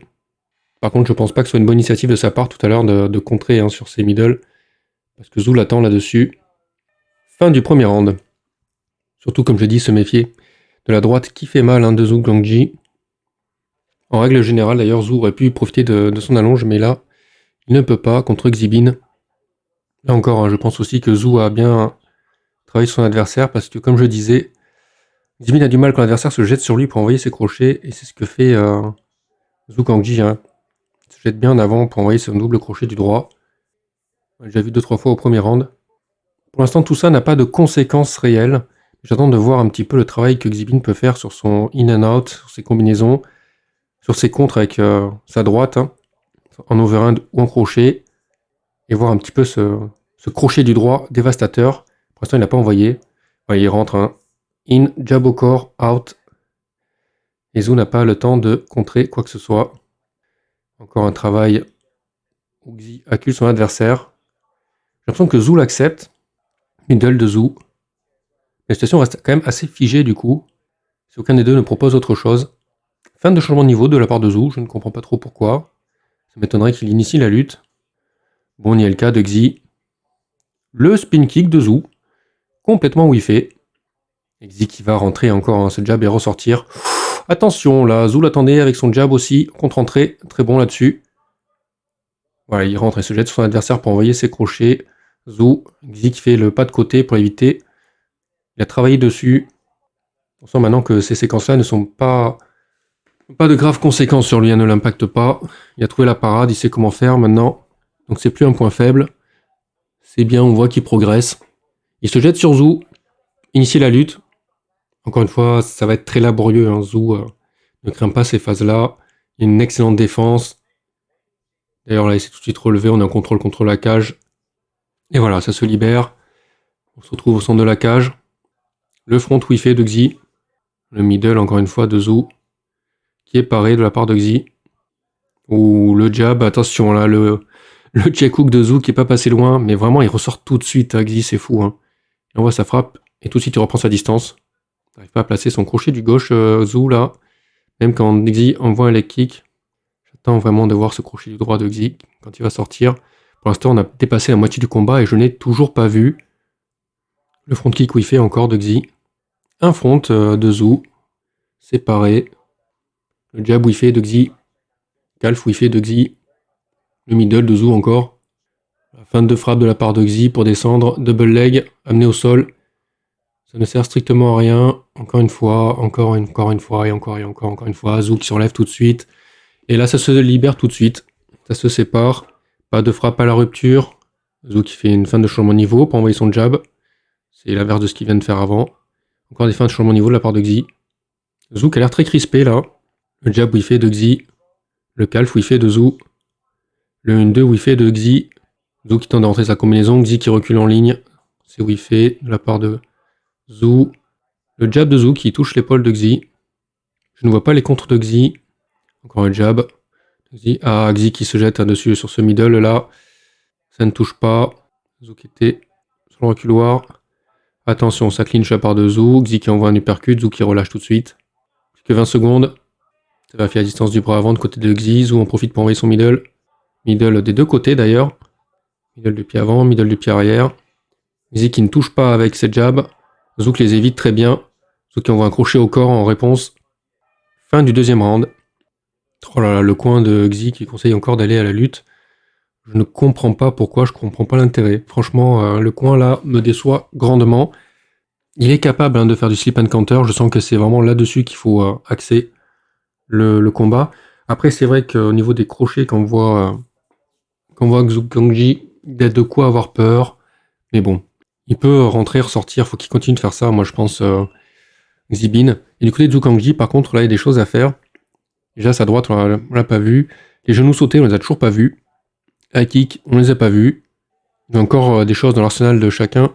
Par contre, je pense pas que ce soit une bonne initiative de sa part tout à l'heure de contrer sur ses middle. Parce que Zhu l'attend là-dessus. Fin du premier round. Surtout, comme je dis, se méfier de la droite qui fait mal de Zhu Guangqi. En règle générale, d'ailleurs, Zhu aurait pu profiter de son allonge, mais là, il ne peut pas contre Xi-Bin. Là encore, je pense aussi que Zhu a bien travaillé son adversaire, parce que comme je disais, Xi-Bin a du mal quand l'adversaire se jette sur lui pour envoyer ses crochets, et c'est ce que fait Zhu Guangqi. Il se jette bien en avant pour envoyer son double crochet du droit. On l'a déjà vu 2-3 fois au premier round. Pour l'instant, tout ça n'a pas de conséquences réelles. J'attends de voir un petit peu le travail que Xi-Bin peut faire sur son in and out, sur ses combinaisons, sur ses contres avec sa droite, en overhand ou en crochet, et voir un petit peu ce crochet du droit dévastateur. Pour l'instant, il n'a pas envoyé. Ouais, il rentre in, jab au corps, out. Et Zhu n'a pas le temps de contrer quoi que ce soit. Encore un travail où Xi accule son adversaire. J'ai l'impression que Zhu l'accepte. Middle de Zhu. La situation reste quand même assez figée du coup. Si aucun des deux ne propose autre chose. Fin de changement de niveau de la part de Zhu, je ne comprends pas trop pourquoi. Ça m'étonnerait qu'il initie la lutte. Bon, il y a le cas de Xi. Le spin kick de Zhu. Complètement whiffé. Et Xi qui va rentrer encore ce jab et ressortir. Attention là, Zhu l'attendait avec son jab aussi. Contre-entrée, très bon là-dessus. Voilà, il rentre et se jette sur son adversaire pour envoyer ses crochets. Zhu, Xi qui fait le pas de côté pour éviter. Il a travaillé dessus. On sent maintenant que ces séquences-là ne sont pas de graves conséquences sur lui, ne l'impacte pas. Il a trouvé la parade, il sait comment faire maintenant. Donc c'est plus un point faible. C'est bien, on voit qu'il progresse. Il se jette sur Zhu, initie la lutte. Encore une fois, ça va être très laborieux. Zhu ne craint pas ces phases-là. Il a une excellente défense. D'ailleurs là, il s'est tout de suite relevé, on est en contrôle contre la cage. Et voilà, ça se libère. On se retrouve au centre de la cage. Le front whiffé de Xi. Le middle, encore une fois, de Zhu. Qui est paré de la part de Xi. Ou le jab, attention là, le check hook de Zhu qui est pas passé loin, mais vraiment il ressort tout de suite, Xi, c'est fou. Il envoie sa frappe, et tout de suite il reprend sa distance. Il n'arrive pas à placer son crochet du gauche, Zhu là. Même quand Xi envoie un leg kick. J'attends vraiment de voir ce crochet du droit de Xi quand il va sortir. Pour l'instant, on a dépassé la moitié du combat et je n'ai toujours pas vu le front kick whiffé encore de Xi. Un front de Zhu, séparé. Le jab whiffé de Xi. Calf whiffé de Xi. Le middle de Zhu encore. La fin de frappe de la part de Xi pour descendre. Double leg, amené au sol. Ça ne sert strictement à rien. Encore une fois, encore une fois, et encore une fois. Zhu qui s'enlève tout de suite. Et là, ça se libère tout de suite. Ça se sépare. Pas de frappe à la rupture. Zhu qui fait une feinte de changement de niveau pour envoyer son jab. C'est l'inverse de ce qu'il vient de faire avant. Encore des feintes de changement de niveau de la part de Xi. Zhu qui a l'air très crispé là. Le jab où il fait de Xi. Le calf où il fait de Zhu. Le 1-2 où il fait de Xi. Zhu qui tente à rentrer sa combinaison. Xi qui recule en ligne. C'est où il fait de la part de Zhu. Le jab de Zhu qui touche l'épaule de Xi. Je ne vois pas les contres de Xi. Encore un jab. Xi, Xi qui se jette dessus sur ce middle là. Ça ne touche pas. Zhu qui était sur le reculoir. Attention, ça clinche la part de Zhu. Xi qui envoie un uppercut. Zhu qui relâche tout de suite. Plus que 20 secondes. Ça va faire la distance du bras avant de côté de Xi. Zhu en profite pour envoyer son middle. Middle des deux côtés d'ailleurs. Middle du pied avant, middle du pied arrière. Xi qui ne touche pas avec ses jabs. Zhu qui les évite très bien. Zhu qui envoie un crochet au corps en réponse. Fin du deuxième round. Oh là là, le coin de Xi qui conseille encore d'aller à la lutte. Je ne comprends pas pourquoi, je comprends pas l'intérêt. Franchement, le coin là me déçoit grandement. Il est capable de faire du slip and counter. Je sens que c'est vraiment là-dessus qu'il faut axer le combat. Après, c'est vrai qu'au niveau des crochets, quand on voit Xu Guangqi, il a de quoi avoir peur. Mais bon, il peut rentrer, ressortir. Faut qu'il continue de faire ça. Moi, je pense Xibin. Et du côté de Zhu Guangqi, par contre, là, il y a des choses à faire. Déjà, sa droite, on l'a pas vu. Les genoux sautés, on les a toujours pas vus. High kick, on les a pas vus. Il y a encore des choses dans l'arsenal de chacun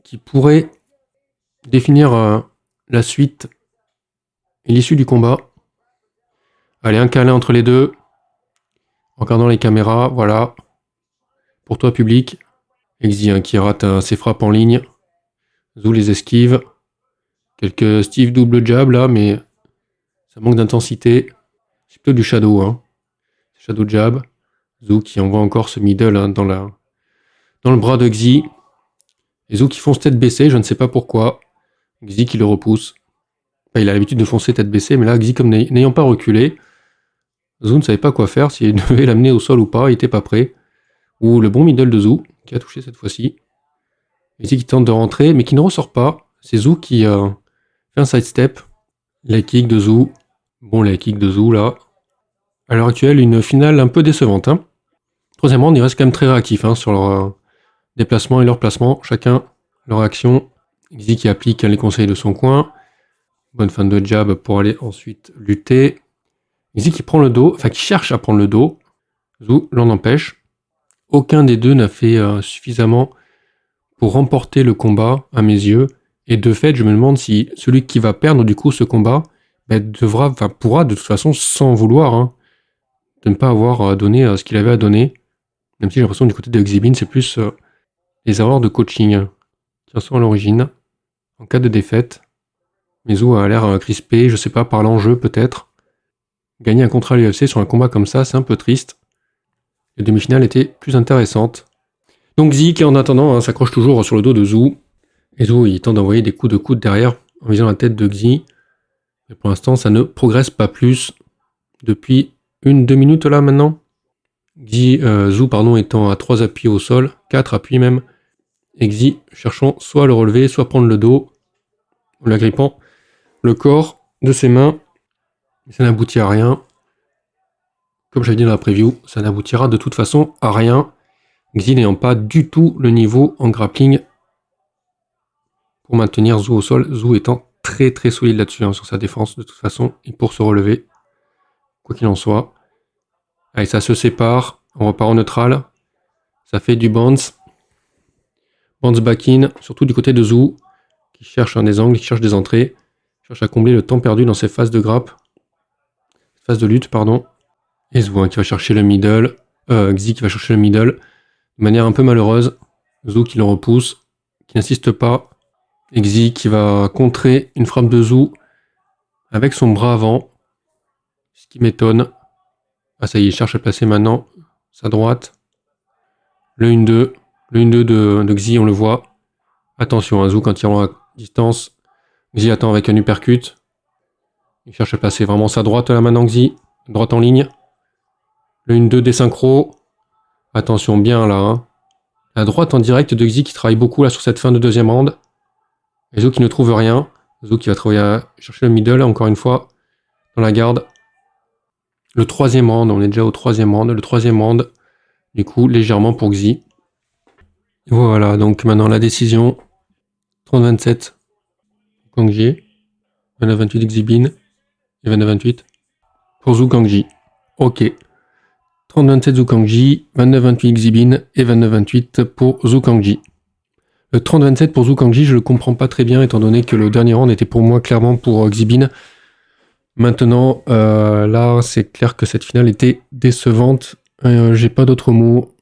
qui pourraient définir la suite et l'issue du combat. Allez, un câlin entre les deux. En regardant les caméras, voilà. Pour toi, public. Xi qui rate ses frappes en ligne. Zhu les esquive. Quelques Steve double jab là, mais ça manque d'intensité. C'est plutôt du shadow. Shadow jab. Zhu qui envoie encore ce middle dans le bras de Xi. Et Zhu qui fonce tête baissée, je ne sais pas pourquoi. Xi qui le repousse. Enfin, il a l'habitude de foncer tête baissée, mais là, Xi, comme n'ayant pas reculé, Zhu ne savait pas quoi faire, s'il devait l'amener au sol ou pas, il était pas prêt. Ou le bon middle de Zhu, qui a touché cette fois-ci. Xi qui tente de rentrer, mais qui ne ressort pas. C'est Zhu qui fait un sidestep. La kick de Zhu. Bon, la kick de Zhu, là. À l'heure actuelle, une finale un peu décevante. Troisième round, ils restent quand même très réactifs sur leur déplacement et leur placement. Chacun leur action. Xi qui applique les conseils de son coin. Bonne fin de jab pour aller ensuite lutter. Xi qui prend le dos, enfin qui cherche à prendre le dos. Zhu l'en empêche. Aucun des deux n'a fait suffisamment pour remporter le combat, à mes yeux. Et de fait, je me demande si celui qui va perdre du coup ce combat pourra de toute façon, sans vouloir, de ne pas avoir donné ce qu'il avait à donner. Même si j'ai l'impression que du côté de Xibin, c'est plus les erreurs de coaching qui en sont à l'origine. En cas de défaite, Zhu a l'air crispé, je sais pas, par l'enjeu peut-être. Gagner un contrat à l'UFC sur un combat comme ça, c'est un peu triste. Les demi-finales étaient plus intéressantes. Donc Xi qui en attendant s'accroche toujours sur le dos de Zhu. Et Zhu il tente d'envoyer des coups de coude derrière en visant la tête de Xi. Mais pour l'instant ça ne progresse pas plus. Depuis 1-2 minutes là maintenant. Zhu étant à 3 appuis au sol, 4 appuis même. Et Xi cherchant soit à le relever, soit prendre le dos, en l'agrippant le corps de ses mains. Mais ça n'aboutit à rien. Comme j'avais dit dans la preview, ça n'aboutira de toute façon à rien. Xi n'ayant pas du tout le niveau en grappling pour maintenir Zhu au sol. Zhu étant très très solide là-dessus sur sa défense de toute façon et pour se relever. Quoi qu'il en soit. Allez, ça se sépare. On repart en neutral. Ça fait du bounce. Bounce back in, surtout du côté de Zhu, qui cherche des angles, qui cherche des entrées, qui cherche à combler le temps perdu dans ses phases de grappe. Phase de lutte, pardon. Et Zhu qui va chercher le middle. Xi qui va chercher le middle. De manière un peu malheureuse. Zhu qui le repousse, qui n'insiste pas. Et Xi qui va contrer une frappe de Zhu avec son bras avant. Ce qui m'étonne. Ah ça y est, il cherche à placer maintenant sa droite. Le 1-2. Le 1-2 de Xi, on le voit. Attention, Zhu quand il est à distance. Xi attend avec un uppercut. Il cherche à placer vraiment sa droite là maintenant Xi. Droite en ligne. Le 1-2 des synchros. Attention bien là. La droite en direct de Xi qui travaille beaucoup là sur cette fin de deuxième round. Et Zhu qui ne trouve rien. Zhu qui va travailler à chercher le middle encore une fois. Dans la garde. Le troisième round, on est déjà au troisième round. Le troisième round, du coup, légèrement pour Xi. Voilà, donc maintenant la décision. 30-27, Kangji. 29-28, Xibin. Et 29-28 pour Zhu Kangji. Ok. 30-27 Zhu Kangji, 29-28 Xibin et 29-28 pour Zhu Kangji. Le 30-27 pour Zhu Kangji, je le comprends pas très bien étant donné que le dernier round était pour moi clairement pour Xibin. Maintenant, là, c'est clair que cette finale était décevante. J'ai pas d'autres mots.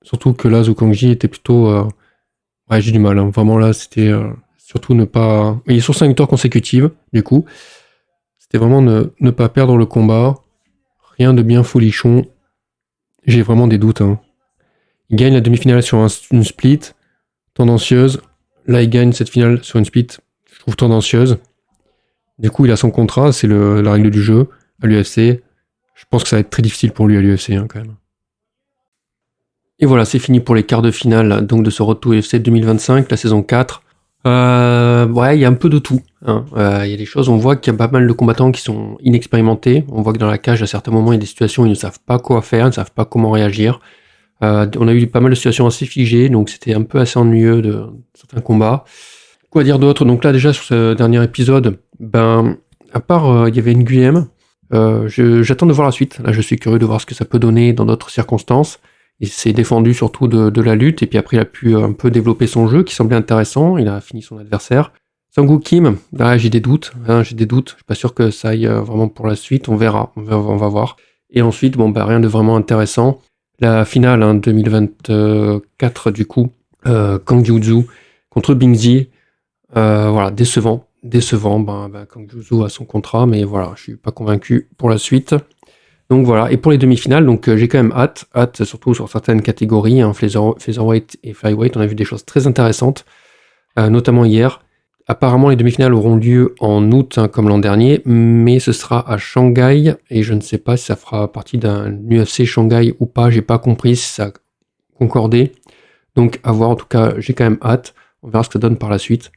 Surtout que là, Zhu Kangji était plutôt... Ouais, j'ai du mal. Hein. Vraiment, là, c'était surtout ne pas... Il est sur 5 victoires consécutives, du coup. C'était vraiment ne pas perdre le combat. Rien de bien folichon. J'ai vraiment des doutes. Hein. Il gagne la demi-finale sur une split tendancieuse. Là, il gagne cette finale sur une split, je trouve tendancieuse. Du coup, il a son contrat, c'est la règle du jeu à l'UFC. Je pense que ça va être très difficile pour lui à l'UFC, hein, quand même. Et voilà, c'est fini pour les quarts de finale donc de ce Road to UFC 2025, la saison 4. Ouais, il y a un peu de tout. Hein. Il y a des choses, on voit qu'il y a pas mal de combattants qui sont inexpérimentés. On voit que dans la cage, à certains moments, il y a des situations où ils ne savent pas quoi faire, ils ne savent pas comment réagir. On a eu pas mal de situations assez figées, donc c'était un peu assez ennuyeux de certains combats. Quoi dire d'autre? Donc là, déjà, sur ce dernier épisode, à part, il y avait Nguyen, j'attends de voir la suite. Là, je suis curieux de voir ce que ça peut donner dans d'autres circonstances. Il s'est défendu surtout de la lutte, et puis après, il a pu un peu développer son jeu, qui semblait intéressant. Il a fini son adversaire. Sang-Woo Kim, là, j'ai des doutes. Hein, je suis pas sûr que ça aille vraiment pour la suite. On verra, on va voir. Et ensuite, rien de vraiment intéressant. La finale, 2024, du coup, Kang Yu-Zhu contre Bingzi. Voilà, décevant. Kang Yu-Zhu a son contrat, mais voilà, je suis pas convaincu pour la suite. Donc voilà, et pour les demi-finales, donc j'ai quand même hâte surtout sur certaines catégories, hein, featherweight et flyweight, on a vu des choses très intéressantes, notamment hier. Apparemment, les demi-finales auront lieu en août, hein, comme l'an dernier, mais ce sera à Shanghai, et je ne sais pas si ça fera partie d'un UFC Shanghai ou pas, j'ai pas compris si ça concordait. Donc à voir, en tout cas, j'ai quand même hâte, on verra ce que ça donne par la suite.